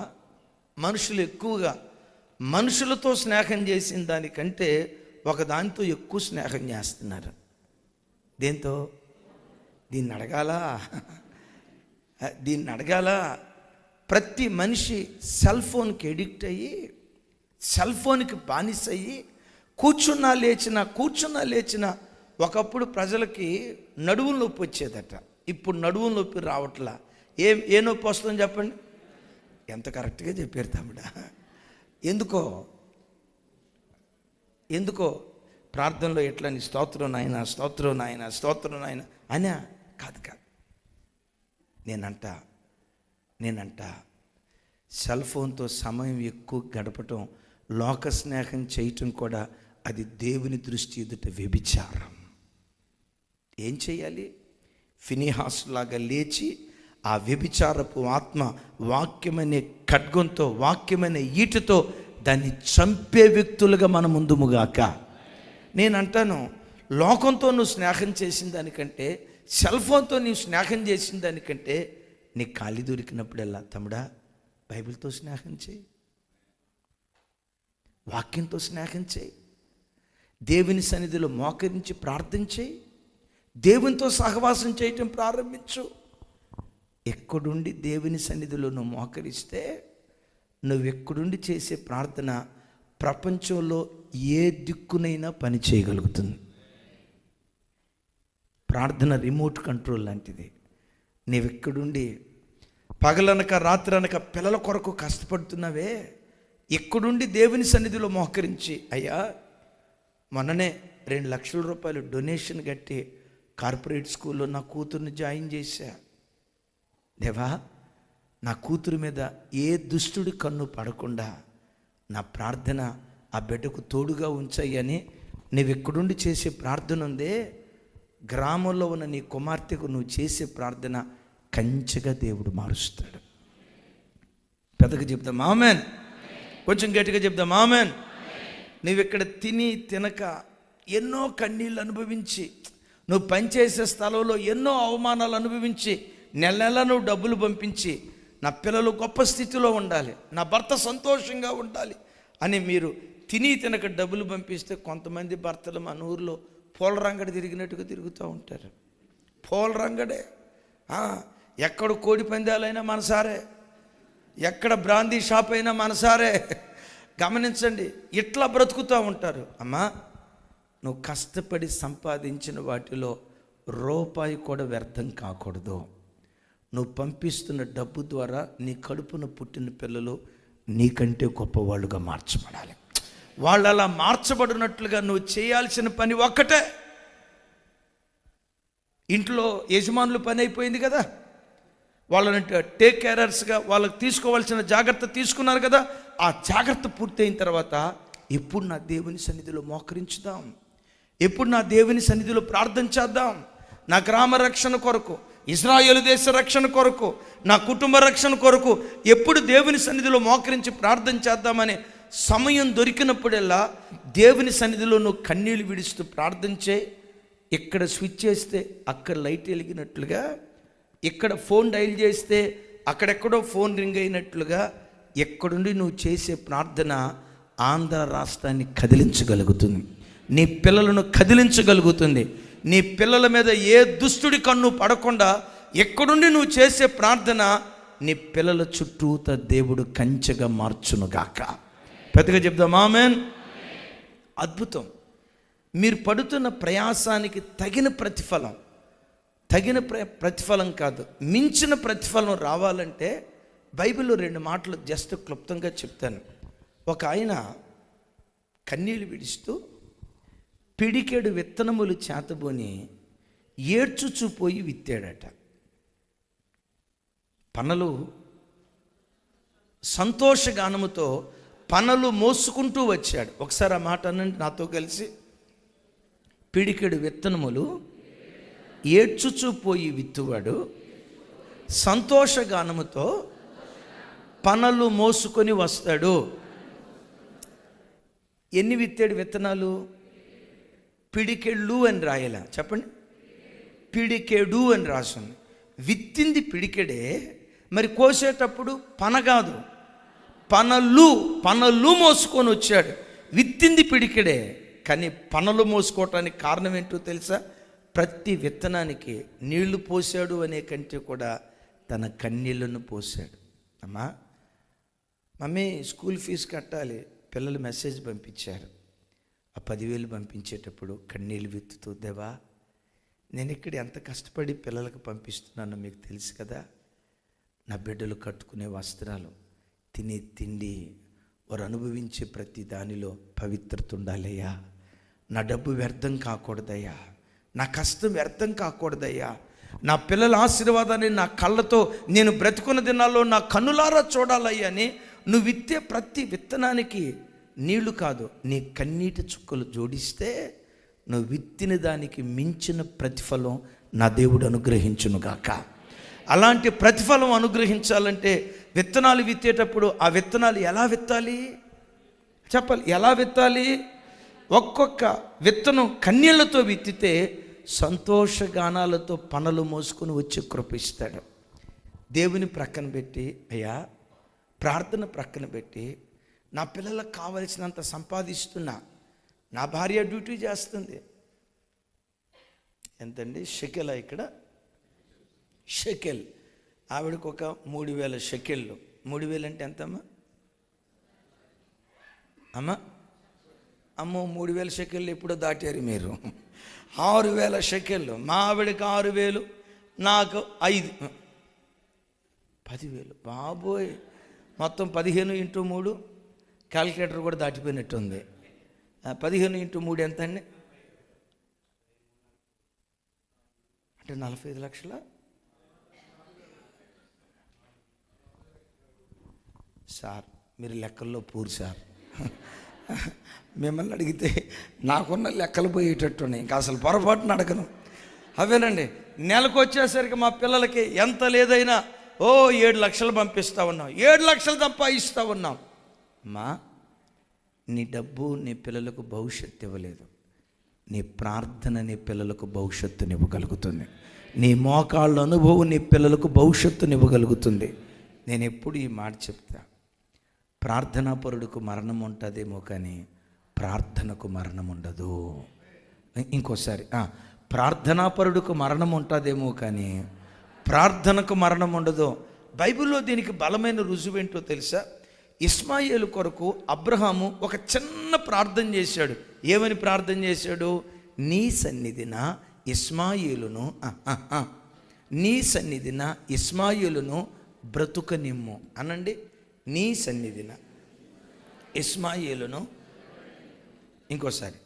మనుషులతో స్నేహం చేసిన దానికంటే ఒక దానితో ఎక్కువ స్నేహం చేస్తున్నారు. దేంతో? దీన్ని అడగాల. ప్రతి మనిషి సెల్ ఫోన్కి ఎడిక్ట్ అయ్యి, సెల్ ఫోన్కి బానిస అయ్యి కూర్చున్నా లేచిన ఒకప్పుడు ప్రజలకి నడువుల నొప్పి వచ్చేదట, ఇప్పుడు నడువుల నొప్పి రావట్లా. ఏ నొప్పి వస్తుందని చెప్పండి? ఎంత కరెక్ట్గా చెప్పారు తమ్ముడా. ఎందుకో ప్రార్థనలో ఎట్లా నీ స్తోత్రం నాయన అనా కాదు. నేనంట సెల్ ఫోన్తో సమయం ఎక్కువ గడపటం, లోక స్నేహం చేయటం కూడా అది దేవుని దృష్టి ఎదుట వ్యభిచారం. ఏం చేయాలి? ఫినిహాస్ లాగా లేచి ఆ వ్యభిచారపు ఆత్మ వాక్యమనే ఖడ్గంతో, వాక్యమనే ఈటతో దాన్ని చంపే వ్యక్తులుగా మన ముందుముగాక. నేనంటాను, లోకంతో నువ్వు స్నేహం చేసిన దానికంటే, సెల్ ఫోన్తో నీవు స్నేహం చేసిన దానికంటే, నీ ఖాళీ దొరికినప్పుడల్లా తమ్ముడా బైబిల్తో స్నేహం చేయి, వాక్యంతో స్నేహం చేయి, దేవుని సన్నిధిలో మోకరించి ప్రార్థన చేయి, దేవునితో సహవాసం చేయటం ప్రారంభించు. ఎక్కడుండి దేవుని సన్నిధిలో నువ్వు మోకరిస్తే, నువ్వు ఎక్కడుండి చేసే ప్రార్థన ప్రపంచంలో ఏ దిక్కునైనా పని చేయగలుగుతుంది. ప్రార్థన రిమోట్ కంట్రోల్ లాంటిది. నీవెక్కడుండి పగలనక రాత్రనక పిల్లల కొరకు కష్టపడుతున్నావే, ఎక్కడుండి దేవుని సన్నిధిలో మోకరించి, అయ్యా మొన్ననే 2 లక్షల రూపాయలు డొనేషన్ కట్టి కార్పొరేట్ స్కూల్లో నా కూతుర్ని జాయిన్ చేశా. దేవా, నా కూతురు మీద ఏ దుష్టుడి కన్ను పడకుండా నా ప్రార్థన ఆ బిడ్డకు తోడుగా ఉంచాయని నువ్వు ఎక్కడుండి చేసే ప్రార్థన ఉందే, గ్రామంలో ఉన్న నీ కుమార్తెకు నువ్వు చేసే ప్రార్థన కంచెగా దేవుడు మారుస్తాడు. పెద్దగా చెప్దాం ఆమెన్. కొంచెం గట్టిగా చెప్దాం ఆమెన్. నువ్వు ఇక్కడ తినక ఎన్నో కన్నీళ్ళు అనుభవించి, నువ్వు పనిచేసే స్థలంలో ఎన్నో అవమానాలు అనుభవించి, నెల నువ్వు డబ్బులు పంపించి, నా పిల్లలు గొప్ప స్థితిలో ఉండాలి, నా భర్త సంతోషంగా ఉండాలి అని మీరు తినక డబ్బులు పంపిస్తే, కొంతమంది భర్తలు మన ఊర్లో పూల రంగడి తిరిగినట్టుగా తిరుగుతూ ఉంటారు. పూల రంగడే. ఎక్కడ కోడి పందాలైనా మనసారే, ఎక్కడ బ్రాందీ షాప్ అయినా మనసారే. గమనించండి, ఇట్లా బ్రతుకుతూ ఉంటారు. అమ్మా, నువ్వు కష్టపడి సంపాదించిన వాటిలో రూపాయి కూడా వ్యర్థం కాకూడదు. నువ్వు పంపిస్తున్న డబ్బు ద్వారా నీ కడుపున పుట్టిన పిల్లలు నీకంటే గొప్పవాళ్ళుగా మార్చబడాలి. వాళ్ళు అలా మార్చబడినట్లుగా నువ్వు చేయాల్సిన పని ఒక్కటే. ఇంట్లో యజమానులు పని అయిపోయింది కదా, వాళ్ళని టేక్ కేరర్స్గా వాళ్ళకి తీసుకోవాల్సిన జాగ్రత్త తీసుకున్నారు కదా, ఆ జాగ్రత్త పూర్తయిన తర్వాత ఎప్పుడు నా దేవుని సన్నిధిలో మోకరించుదాం, ఎప్పుడు నా దేవుని సన్నిధిలో ప్రార్థన చేద్దాం. నా గ్రామ రక్షణ కొరకు, ఇజ్రాయేలు దేశ రక్షణ కొరకు, నా కుటుంబ రక్షణ కొరకు ఎప్పుడు దేవుని సన్నిధిలో మోకరించి ప్రార్థన చేద్దామనే సమయం దొరికినప్పుడల్లా దేవుని సన్నిధిలో నువ్వు కన్నీళ్ళు విడుస్తూ ప్రార్థన చేయి. ఇక్కడ స్విచ్ చేస్తే అక్కడ లైట్ వెలిగినట్లుగా, ఇక్కడ ఫోన్ డైల్ చేస్తే అక్కడెక్కడో ఫోన్ రింగ్ అయినట్లుగా, ఎక్కడుండి నువ్వు చేసే ప్రార్థన ఆంధ్ర రాష్ట్రాన్ని కదిలించగలుగుతుంది, నీ పిల్లలను కదిలించగలుగుతుంది. నీ పిల్లల మీద ఏ దుష్టుడి కన్ను పడకుండా ఎక్కడుండి నువ్వు చేసే ప్రార్థన నీ పిల్లల చుట్టూత దేవుడు కంచెగా మార్చునుగాక. పెద్దగా చెప్దాం ఆమెన్. అద్భుతం. మీరు పడుతున్న ప్రయాసానికి తగిన ప్రతిఫలం కాదు, మించిన ప్రతిఫలం రావాలంటే బైబిల్లో 2 మాటలు జస్ట్ క్లుప్తంగా చెప్తాను. ఒక ఆయన కన్నీళ్ళు విడుస్తూ పిడికెడు విత్తనములు చేతబోని ఏడ్చుచూ పోయి విత్తాడట. పనలు సంతోషగానముతో పనలు మోసుకుంటూ వచ్చాడు. ఒకసారి ఆ మాట అనండి నాతో కలిసి. పిడికెడు విత్తనములు ఏడ్చుచూ పోయి విత్తువాడు సంతోషగానముతో పనలు మోసుకొని వస్తాడు. ఎన్ని విత్తాడు విత్తనాలు? పిడికెళ్ళు అని రాయాల, చెప్పండి. పిడికెడు అని రాసింది. విత్తింది పిడికెడే, మరి కోసేటప్పుడు పన కాదు, పనలు మోసుకొని వచ్చాడు. విత్తింది పిడికెడే, కానీ పనలు మోసుకోవటానికి కారణం ఏంటో తెలుసా? ప్రతి విత్తనానికి నీళ్లు పోసాడు అనే కంటే కూడా తన కన్నీళ్లను పోసాడు. అమ్మా, మమ్మీ స్కూల్ ఫీజు కట్టాలి, పిల్లలు మెసేజ్ పంపించారు. ఆ 10,000 పంపించేటప్పుడు కన్నీళ్ళు విత్తుతూ, దేవా నేను ఇక్కడ ఎంత కష్టపడి పిల్లలకు పంపిస్తున్నానో మీకు తెలుసు కదా. నా బిడ్డలు కట్టుకునే వస్త్రాలు, తినే తిండి, వారు అనుభవించే ప్రతి దానిలో పవిత్రత ఉండాలయ్యా. నా డబ్బు వ్యర్థం కాకూడదయ్యా, నా కష్టం వ్యర్థం కాకూడదయ్యా. నా పిల్లల ఆశీర్వాదాన్ని నా కళ్ళతో నేను బ్రతుకున్న దినాల్లో నా కన్నులారా చూడాలయ్యా అని నువ్వు విత్తే ప్రతి విత్తనానికి నీళ్లు కాదు, నీ కన్నీటి చుక్కలు జోడిస్తే నువ్వు విత్తిన దానికి మించిన ప్రతిఫలం నా దేవుడు అనుగ్రహించునుగాక. అలాంటి ప్రతిఫలం అనుగ్రహించాలంటే విత్తనాలు విత్తేటప్పుడు ఆ విత్తనాలు ఎలా విత్తాలి చెప్పాలి. ఎలా విత్తాలి? ఒక్కొక్క విత్తనం కన్నీళ్లతో విత్తితే సంతోషగానాలతో పనలు మోసుకొని వచ్చి కృపిస్తాడు. దేవుని ప్రక్కన పెట్టి, అయ్యా ప్రార్థన ప్రక్కన పెట్టి, నా పిల్లలకు కావలసినంత సంపాదిస్తున్నా, నా భార్య డ్యూటీ చేస్తుంది. ఎంతండి షెకెలా? ఇక్కడ షెకెల్. ఆవిడకు ఒక 3,000 షెకెళ్ళు. 3,000 అంటే ఎంతమ్మా? అమ్మా అమ్మో, 3,000 షెకెళ్ళు ఎప్పుడో దాటారు మీరు. 6,000 షెకెళ్ళు. మా ఆవిడకి 6,000, నాకు 5, 10,000. బాబోయ్, మొత్తం 15 × 3. క్యాల్కులేటర్ కూడా దాటిపోయినట్టుంది. 15 × 3 ఎంత అండి? అంటే 45 లక్షల. సార్ మీరు లెక్కల్లో పూర్ సార్. మిమ్మల్ని అడిగితే నాకున్న లెక్కలు పోయేటట్టున్నాయి, ఇంకా అసలు పొరపాటున అడగను. అవేనండి, నెలకు వచ్చేసరికి మా పిల్లలకి ఎంత లేదైనా 7 లక్షలు పంపిస్తూ ఉన్నాం, 7 లక్షలు సంపాదిస్తూ ఉన్నాం. మా నీ డబ్బు నీ పిల్లలకు భవిష్యత్తు ఇవ్వలేదు, నీ ప్రార్థన నీ పిల్లలకు భవిష్యత్తునివ్వగలుగుతుంది. నీ మోకాళ్ళ అనుభవం నీ పిల్లలకు భవిష్యత్తునివ్వగలుగుతుంది. నేను ఎప్పుడు ఈ మాట చెప్తా, ప్రార్థనాపరుడికి మరణం ఉంటుందేమో కానీ ప్రార్థనకు మరణం ఉండదు. ఇంకోసారి, ప్రార్థనాపరుడికి మరణం ఉంటుందేమో కానీ ప్రార్థనకు మరణం ఉండదు. బైబిల్లో దీనికి బలమైన రుజువేంటో తెలుసా? ఇస్మాయేలు కొరకు అబ్రహాము ఒక చిన్న ప్రార్థన చేశాడు. ఏమని ప్రార్థన చేశాడు? నీ సన్నిధిన ఇస్మాయేలును నీ సన్నిధిన ఇస్మాయేలును బ్రతుకనిమ్ము అనండి. నీ సన్నిధిన ఇస్మాయేలును. ఇంకోసారి,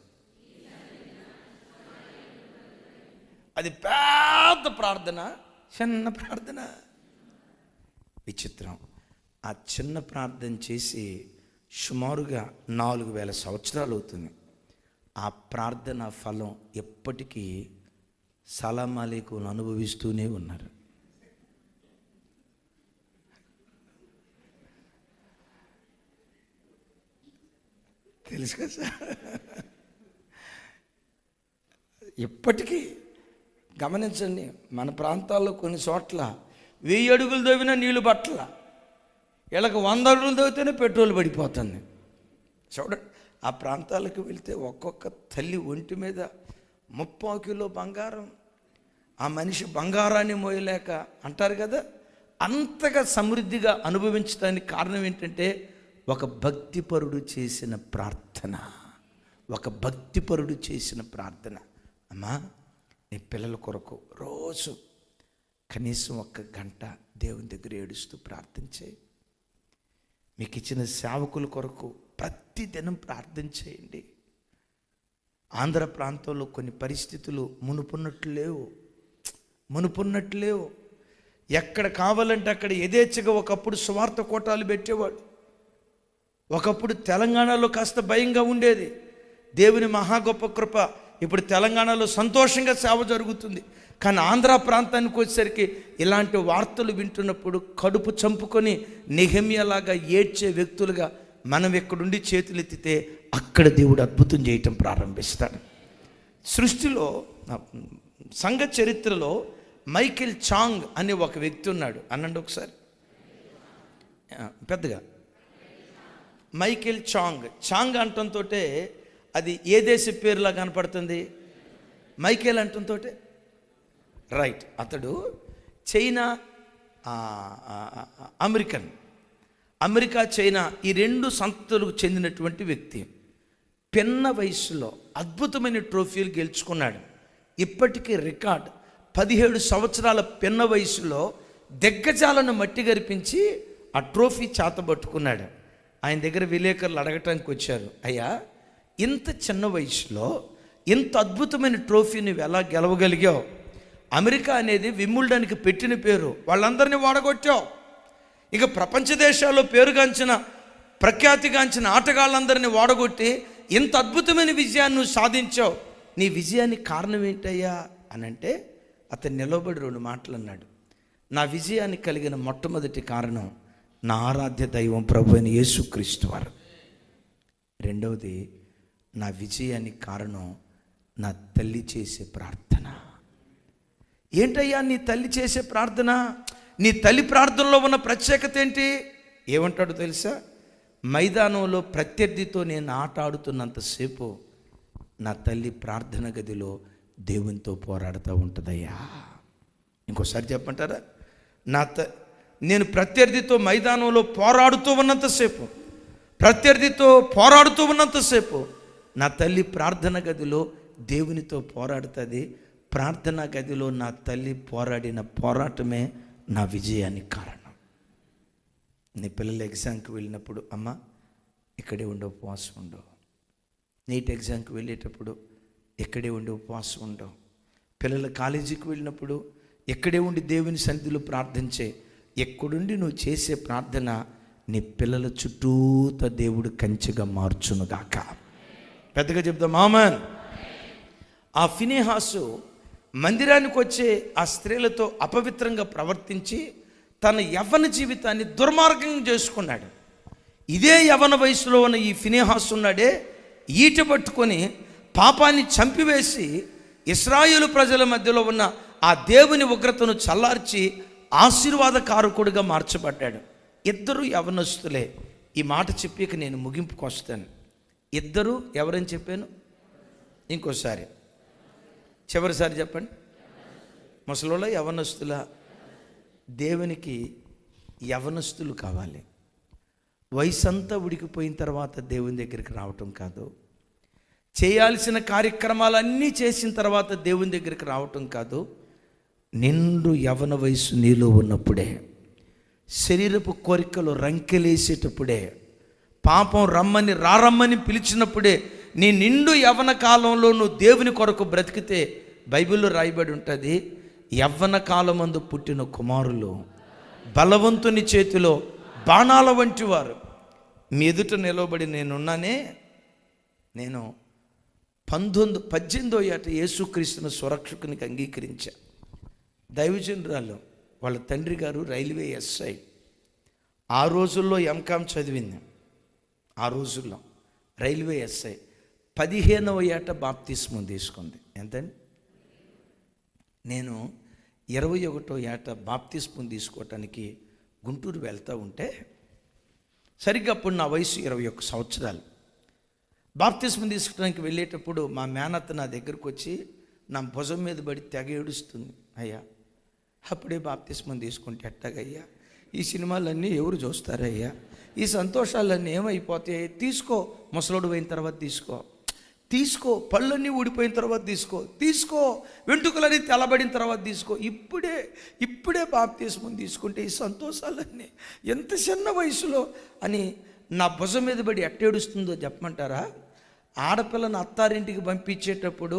అది పెద్ద ప్రార్థన, చిన్న ప్రార్థన. విచిత్రం, ఆ చిన్న ప్రార్థన చేసి సుమారుగా 4,000 సంవత్సరాలు అవుతుంది. ఆ ప్రార్థన ఫలం ఎప్పటికీ సలాం అలైకుం అనుభవిస్తూనే ఉన్నారు. తెలుసు కదా సార్? ఇప్పటికీ గమనించండి, మన ప్రాంతాల్లో కొన్ని చోట్ల 1000 అడుగులు తవ్వినా నీళ్లు పట్టల, వీళ్ళకి 100 అడుగులు తవ్వితేనే పెట్రోల్ పడిపోతుంది. చూడండి, ఆ ప్రాంతాలకు వెళ్తే ఒక్కొక్క తల్లి ఒంటి మీద 30 కిలో బంగారం, ఆ మనిషి బంగారాన్ని మోయలేక అంటారు కదా. అంతగా సమృద్ధిగా అనుభవించడానికి కారణం ఏంటంటే ఒక భక్తిపరుడు చేసిన ప్రార్థన. ఒక భక్తిపరుడు చేసిన ప్రార్థన. అమ్మా, నీ పిల్లల కొరకు రోజు కనీసం 1 గంట దేవుని దగ్గర ఏడుస్తూ ప్రార్థన చేయి. మీకు ఇచ్చిన సేవకుల కొరకు ప్రతిదినం ప్రార్థన చేయండి. ఆంధ్ర ప్రాంతంలో కొన్ని పరిస్థితులు మునుపున్నట్లు లేవు. ఎక్కడ కావాలంటే అక్కడ యథేచ్ఛగా ఒకప్పుడు సువార్త కోటాలు పెట్టేవాడు. ఒకప్పుడు తెలంగాణలో కాస్త భయంగా ఉండేది. దేవుని మహా గొప్ప కృప, ఇప్పుడు తెలంగాణలో సంతోషంగా సేవ జరుగుతుంది. కానీ ఆంధ్ర ప్రాంతానికి వచ్చేసరికి ఇలాంటి వార్తలు వింటున్నప్పుడు కడుపు చంపుకొని నెహెమ్యాలాగా ఏడ్చే వ్యక్తులుగా మనం ఎక్కడుండి చేతులు ఎత్తితే అక్కడ దేవుడు అద్భుతం చేయటం ప్రారంభిస్తాడు. సృష్టిలో సంఘ చరిత్రలో మైకేల్ చాంగ్ అనే ఒక వ్యక్తి ఉన్నాడు. అనండి ఒకసారి పెద్దగా. మైకేల్ చాంగ్ అంటంతో అది ఏ దేశ పేరులా కనపడుతుంది? మైకేల్ అంటంతో రైట్. అతడు చైనా, అమెరికా చైనా ఈ రెండు సంస్థలకు చెందినటువంటి వ్యక్తి. పిన్న వయసులో అద్భుతమైన ట్రోఫీలు గెలుచుకున్నాడు. ఇప్పటికీ రికార్డ్ 17 సంవత్సరాల పిన్న వయసులో దిగ్గజాలను మట్టి గరిపించి ఆ ట్రోఫీ చేతబట్టుకున్నాడు. ఆయన దగ్గర విలేకరులు అడగటానికి వచ్చారు, అయ్యా ఇంత చిన్న వయసులో ఇంత అద్భుతమైన ట్రోఫీ నువ్వు ఎలా గెలవగలిగావు? అమెరికా అనేది విమ్ముల్డన్కి పెట్టిన పేరు, వాళ్ళందరినీ వాడగొట్టావు. ఇక ప్రపంచ దేశాల్లో పేరుగాంచిన ప్రఖ్యాతిగాంచిన ఆటగాళ్ళందరినీ వాడగొట్టి ఇంత అద్భుతమైన విజయాన్ని నువ్వు సాధించావు. నీ విజయానికి కారణం ఏంటయ్యా అని అంటే అతను నిలబడి 2 మాటలు అన్నాడు. నా విజయానికి కలిగిన మొట్టమొదటి కారణం నా ఆరాధ్య దైవం ప్రభు అయిన యేసుక్రీస్తు వారు. రెండవది, నా విజయానికి కారణం నా తల్లి చేసే ప్రార్థన. ఏంటయ్యా నీ తల్లి చేసే ప్రార్థన? నీ తల్లి ప్రార్థనలో ఉన్న ప్రత్యేకత ఏంటి? ఏమంటాడో తెలుసా? మైదానంలో ప్రత్యర్థితో నేను ఆట ఆడుతున్నంతసేపు నా తల్లి ప్రార్థన గదిలో దేవునితో పోరాడుతూ ఉంటుందయ్యా. ఇంకోసారి చెప్పంటారా? నేను ప్రత్యర్థితో మైదానంలో పోరాడుతూ ఉన్నంతసేపు నా తల్లి ప్రార్థన గదిలో దేవునితో పోరాడుతుంది. ప్రార్థనా గదిలో నా తల్లి పోరాడిన పోరాటమే నా విజయానికి కారణం. నీ పిల్లలు ఎగ్జామ్కి వెళ్ళినప్పుడు, అమ్మ ఇక్కడే ఉండే ఉపవాసం ఉండవు. నీట్ ఎగ్జామ్కి వెళ్ళేటప్పుడు ఇక్కడే ఉండి ఉపవాసం ఉండవు. పిల్లల కాలేజీకి వెళ్ళినప్పుడు ఇక్కడే ఉండి దేవుని సన్నిధిలో ప్రార్థించే. ఎక్కడుండి నువ్వు చేసే ప్రార్థన నీ పిల్లల చుట్టూత దేవుడు కంచెగా మార్చునుగాక. పెద్దగా చెప్దాం ఆమేన్. ఆ ఫినెహాసు మందిరానికి వచ్చే ఆ స్త్రీలతో అపవిత్రంగా ప్రవర్తించి తన యవ్వన జీవితాన్ని దుర్మార్గంగా చేసుకున్నాడు. ఇదే యవ్వన వయసులో ఉన్న ఈ ఫినెహాసు ఉన్నాడే, ఈట పట్టుకొని పాపాన్ని చంపివేసి ఇశ్రాయేలు ప్రజల మధ్యలో ఉన్న ఆ దేవుని ఉగ్రతను చల్లార్చి ఆశీర్వాదకారకుడిగా మార్చబడ్డాడు. ఇద్దరు యవనస్తులే. ఈ మాట చెప్పాక నేను ముగింపుకు వస్తాను. ఇద్దరు ఎవరని చెప్పాను? ఇంకోసారి చివరిసారి చెప్పండి. ముసలోళ్ళ యవనస్తుల? దేవునికి యవనస్తులు కావాలి. వయసంతా ఉడికిపోయిన తర్వాత దేవుని దగ్గరికి రావటం కాదు. చేయాల్సిన కార్యక్రమాలన్నీ చేసిన తర్వాత దేవుని దగ్గరికి రావటం కాదు. నిండు యవన వయసు నీలో ఉన్నప్పుడే, శరీరపు కోరికలు రంకెలేసేటప్పుడే, పాపం రారమ్మని పిలిచినప్పుడే, నీ నిండు యవ్వన కాలంలో నువ్వు దేవుని కొరకు బ్రతికితే బైబిల్లో రాయబడి ఉంటుంది, యవ్వన కాలమందు పుట్టిన కుమారులు బలవంతుని చేతిలో బాణాల వంటి వారు. మీ ఎదుట నిలబడి నేనున్నానే. నేను 18వ ఏట యేసుక్రీస్తును స్వరక్షకునికి అంగీకరించా. దైవజనురాలు వాళ్ళ తండ్రి గారు రైల్వే ఎస్ఐ. ఆ రోజుల్లో ఎంకామ్ చదివింది. ఆ రోజుల్లో రైల్వే ఎస్ఐ 15వ ఏట బాప్తిస్మం తీసుకుంది. ఎంతండి? నేను 21వ ఏట బాప్తిస్మం తీసుకోవటానికి గుంటూరు వెళ్తూ ఉంటే సరిగ్గా అప్పుడు నా వయసు 21 సంవత్సరాలు. బాప్తిస్మం తీసుకోవడానికి వెళ్ళేటప్పుడు మా మేనత్త నా దగ్గరకు వచ్చి నా భుజం మీద పడి తెగ ఏడుస్తుంది. అయ్యా అప్పుడే బాప్తిస్మం తీసుకుంటే ఎట్టగయ్యా, ఈ సినిమాలన్నీ ఎవరు చూస్తారయ్యా, ఈ సంతోషాలన్నీ ఏమైపోతాయి, తీసుకో, ముసలోడు అయిన తర్వాత తీసుకో, పళ్ళన్నీ ఊడిపోయిన తర్వాత తీసుకో, వెంట్రుకలన్నీ తెల్లబడిన తర్వాత తీసుకో, ఇప్పుడే బాప్తిస్మం తీసుకుంటే ఈ సంతోషాలన్నీ ఎంత చిన్న వయసులో అని నా భుజం మీద పడి ఎట్టేడుస్తుందో చెప్పమంటారా? ఆడపిల్లను అత్తారింటికి పంపించేటప్పుడు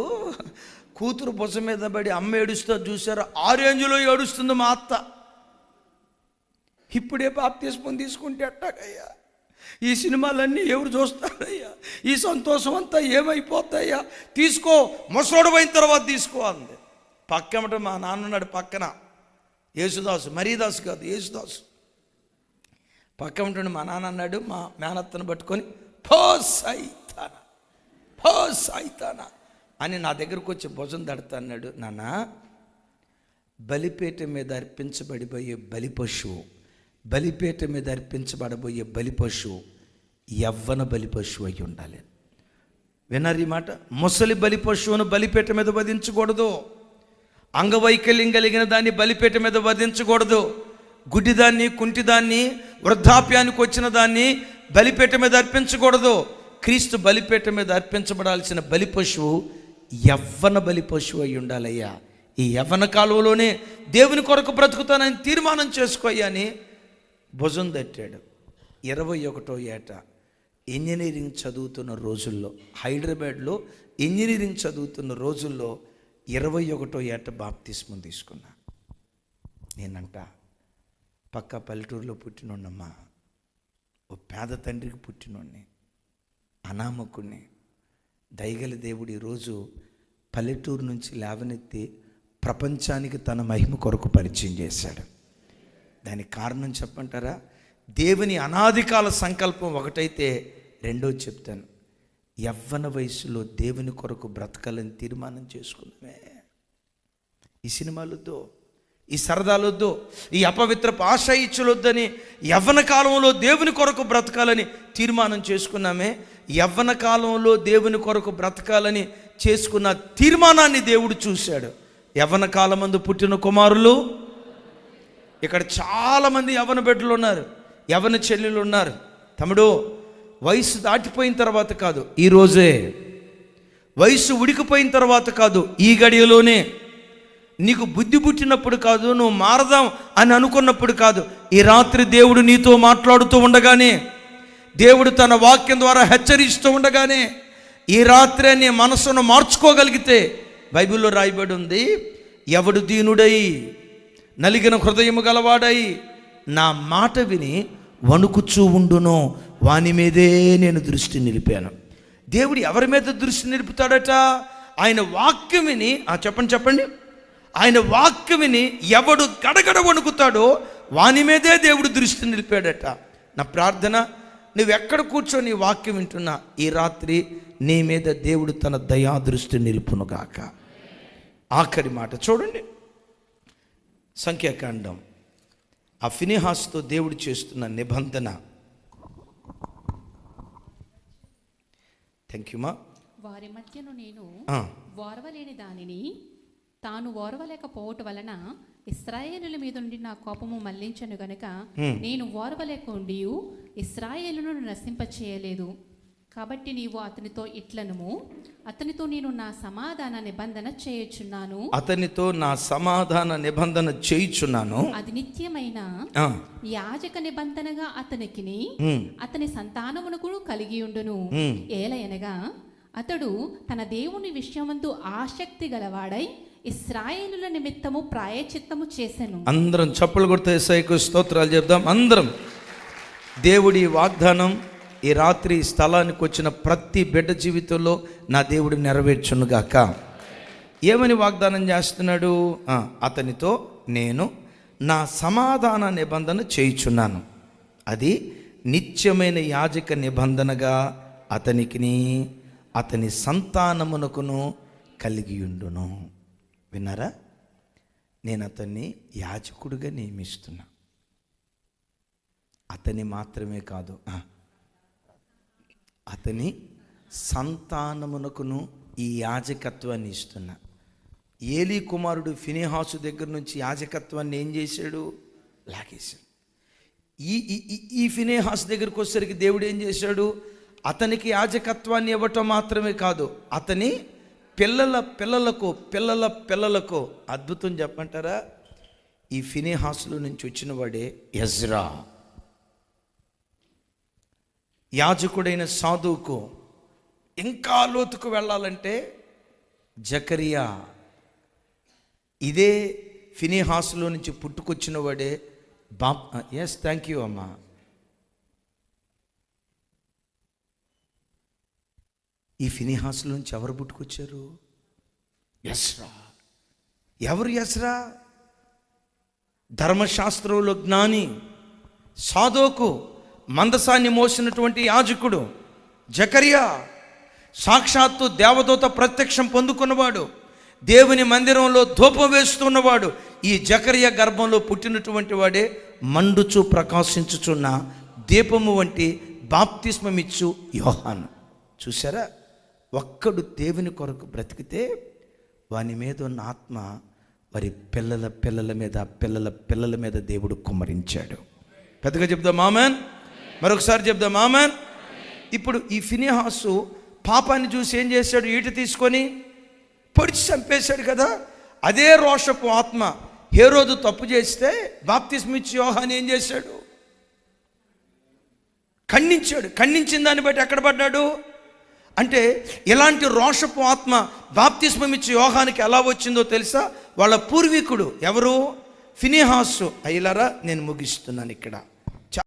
కూతురు భుజం మీద పడి అమ్మ ఏడుస్తో చూసారా? ఆ రేంజ్లో ఏడుస్తుంది మా అత్త. ఇప్పుడే బాప్తిస్మం తీసుకుంటే ఎట్టాగయ్యా? ఈ సినిమాలన్నీ ఎవరు చూస్తారయ్యా? ఈ సంతోషం అంతా ఏమైపోతాయ్యా? తీసుకో, ముసలోడు అయిన తర్వాత తీసుకో అంది. పక్కమట మా నాన్నన్నాడు పక్కన, యేసుదాసు, మరీదాసు కాదు యేసుదాసు. పక్క ఉంటుండే మా నాన్న అన్నాడు మా మేనత్తను పట్టుకొని, పో సైతానా అని నా దగ్గరకు వచ్చి భుజం దడతా అన్నాడు. నాన్న, బలిపీఠ మీద అర్పించబడిపోయే బలి పశువు, బలిపీఠ మీద అర్పించబడబోయే బలి పశువు యవ్వన బలి పశువు అయి ఉండాలి. విన్నారు ఈ మాట? ముసలి బలి పశువును బలిపీఠ మీద వధించకూడదు. అంగవైకల్యం కలిగిన దాన్ని బలిపీఠ మీద వధించకూడదు. గుడ్డిదాన్ని, కుంటిదాన్ని, వృద్ధాప్యానికి వచ్చిన దాన్ని బలిపీఠ మీద అర్పించకూడదు. క్రీస్తు బలిపీఠ మీద అర్పించబడాల్సిన బలి పశువు యవ్వన బలి పశువు అయి ఉండాలయ్యా. ఈ యవ్వన కాలంలోనే దేవుని కొరకు బ్రతుకుతానని తీర్మానం చేసుకోయ్యా అని భుజం తట్టాడు. 21వ ఏట ఇంజనీరింగ్ చదువుతున్న రోజుల్లో, హైదరాబాద్లో ఇంజనీరింగ్ చదువుతున్న రోజుల్లో 21వ ఏట బాప్తిస్మం తీసుకున్నా. నేనంట పక్క పల్లెటూరులో పుట్టినోన్నమ్మా, ఓ పేద తండ్రికి పుట్టినోడిని, అనామకుణ్ణి. దయగల దేవుడు ఈరోజు పల్లెటూరు నుంచి లేవనెత్తి ప్రపంచానికి తన మహిమ కొరకు పరిచయం చేశాడు. దానికి కారణం చెప్పంటారా? దేవుని అనాదికాల సంకల్పం ఒకటైతే, రెండోది చెప్తాను, యవ్వన వయసులో దేవుని కొరకు బ్రతకాలని తీర్మానం చేసుకున్నామే. ఈ సినిమాలొద్దు, ఈ సరదాలొద్దు, ఈ అపవిత్రపు ఆశ ఇచ్చులొద్దని యవ్వన కాలంలో దేవుని కొరకు బ్రతకాలని తీర్మానం చేసుకున్నామే. యవ్వన కాలంలో దేవుని కొరకు బ్రతకాలని చేసుకున్న తీర్మానాన్ని దేవుడు చూశాడు. యవ్వన కాలమందు పుట్టిన కుమారులు, ఇక్కడ చాలామంది యవ్వన బిడ్డలు ఉన్నారు, యవ్వన చెల్లెలు ఉన్నారు. తమ్ముడు, వయసు దాటిపోయిన తర్వాత కాదు, ఈరోజే. వయసు ఉడికిపోయిన తర్వాత కాదు, ఈ గడియలోనే. నీకు బుద్ధి పుట్టినప్పుడు కాదు, నువ్వు మారదాం అని అనుకున్నప్పుడు కాదు, ఈ రాత్రి దేవుడు నీతో మాట్లాడుతూ ఉండగానే, దేవుడు తన వాక్యం ద్వారా హెచ్చరిస్తూ ఉండగానే, ఈ రాత్రే నీ మనసును మార్చుకోగలిగితే, బైబిల్లో రాయబడి ఉంది, ఎవడు దీనుడై నలిగిన హృదయము గలవాడై నా మాట విని వణుకుచూ ఉండునో వాని మీదే నేను దృష్టి నిలిపాను. దేవుడు ఎవరి మీద దృష్టి నిలుపుతాడట? ఆయన వాక్యం విని, చెప్పండి, ఆయన వాక్యం విని ఎవడు గడగడ వణుకుతాడో వాని మీదే దేవుడు దృష్టి నిలిపాడట. నా ప్రార్థన, నువ్వెక్కడ కూర్చొని వాక్యం వింటున్నా, ఈ రాత్రి నీ మీద దేవుడు తన దయా దృష్టి నిలుపునుగాక. ఆఖరి మాట చూడండి, సంఖ్యాకాండం. ఆ ఫినెహాసుతో దేవుడు చేస్తున్న నిబంధన. థ్యాంక్ యూ మా. వారి మధ్యను నేను ఓర్వలేని దానిని తాను ఓర్వలేకపోవటం వలన ఇశ్రాయేలుల మీద నుండి నా కోపము మళ్లించను గనుక నేను ఓర్వలేక ఉండి ఇశ్రాయేలును నశింపచేయలేదు. కాబట్టి నీవు అతనితో ఇట్లనుము, అతనితో నేను నా సమాధాన నిబంధన చేయుచున్నాను, అతనితో నా సమాధాన నిబంధన చేయుచున్నాను, అది నిత్యమైన యాజక నిబంధనగా అతనికిని అతని సంతానమునకు కలిగి ఉండును. ఏలయనగా అతడు తన దేవుని విషయమందు ఆసక్తి గలవాడై ఇశ్రాయేలుల నిమిత్తము ప్రాయచిత్తము చేసెను. అందరం చప్పలు కొడితే యేసయ్యకు స్తోత్రాలు చెప్దాం. అందరం దేవుడి వాగ్దానం ఈ రాత్రి స్థలానికి వచ్చిన ప్రతి బిడ్డ జీవితంలో నా దేవుడు నెరవేర్చునుగాక. ఏమని వాగ్దానం చేస్తున్నాడు? అతనితో నేను నా సమాధాన నిబంధన చేయుచున్నాను, అది నిత్యమైన యాజక నిబంధనగా అతనికిని అతని సంతానమునకును కలిగి ఉండును. విన్నారా? నేను అతన్ని యాజకుడిగా నియమిస్తున్నా. అతని మాత్రమే కాదు, అతని సంతానమునకును ఈ యాజకత్వాన్ని ఇస్తున్నా. ఏలీ కుమారుడు ఫినెహాసు దగ్గర నుంచి యాజకత్వాన్ని ఏం చేశాడు? లాగేశాడు. ఈ ఫినెహాసు దగ్గరికి వచ్చేసరికి దేవుడు ఏం చేశాడు? అతనికి యాజకత్వాన్ని ఇవ్వటం మాత్రమే కాదు, అతని పిల్లల పిల్లలకు అద్భుతం చెప్పంటారా? ఈ ఫినెహాసులో నుంచి వచ్చిన వాడే ఎజ్రా. యాజకుడైన సాధువుకు ఇంకా లోతుకు వెళ్ళాలంటే జకరియా ఇదే ఫినెహాసులో నుంచి పుట్టుకొచ్చిన వాడే ఎస్ థ్యాంక్ యూ అమ్మా. ఈ ఫినెహాసులో నుంచి ఎవరు పుట్టుకొచ్చారు? యెస్రా. ఎవరు యెస్రా? ధర్మశాస్త్రంలో జ్ఞాని, సాదోకు మందసాన్ని మోసినటువంటి యాజకుడు జకరియా, సాక్షాత్తు దేవదూత ప్రత్యక్షం పొందుకున్నవాడు, దేవుని మందిరంలో ధూపం వేస్తున్నవాడు. ఈ జకరియా గర్భంలో పుట్టినటువంటి వాడే మండుచు ప్రకాశించుచున్న దీపము వంటి బాప్తిస్మమిచ్చు యోహాను. చూసారా, ఒక్కడు దేవుని కొరకు బ్రతికితే వాని మీద ఉన్న ఆత్మ వారి పిల్లల పిల్లల మీద పిల్లల పిల్లల మీద దేవుడు కుమ్మరించాడు. పెద్దగా చెప్దాం ఆమేన్. మరొకసారి చెప్దాం ఆమేన్. ఇప్పుడు ఈ ఫినెహాసు పాపాన్ని చూసి ఏం చేశాడు? ఈట తీసుకొని పొడిచి చంపేశాడు కదా. అదే రోషపు ఆత్మ హేరోదు తప్పు చేస్తే బాప్తిస్మిచ్చి యోహాను ఏం చేశాడు? ఖండించాడు. ఖండించిన దాన్ని బట్టి ఎక్కడ పడ్డాడు అంటే, ఇలాంటి రోషపు ఆత్మ బాప్తిస్మమిచ్చి యోహానికి ఎలా వచ్చిందో తెలుసా? వాళ్ళ పూర్వీకుడు ఎవరు? ఫినెహాసు. అయ్యలారా, నేను ముగిస్తున్నాను ఇక్కడ.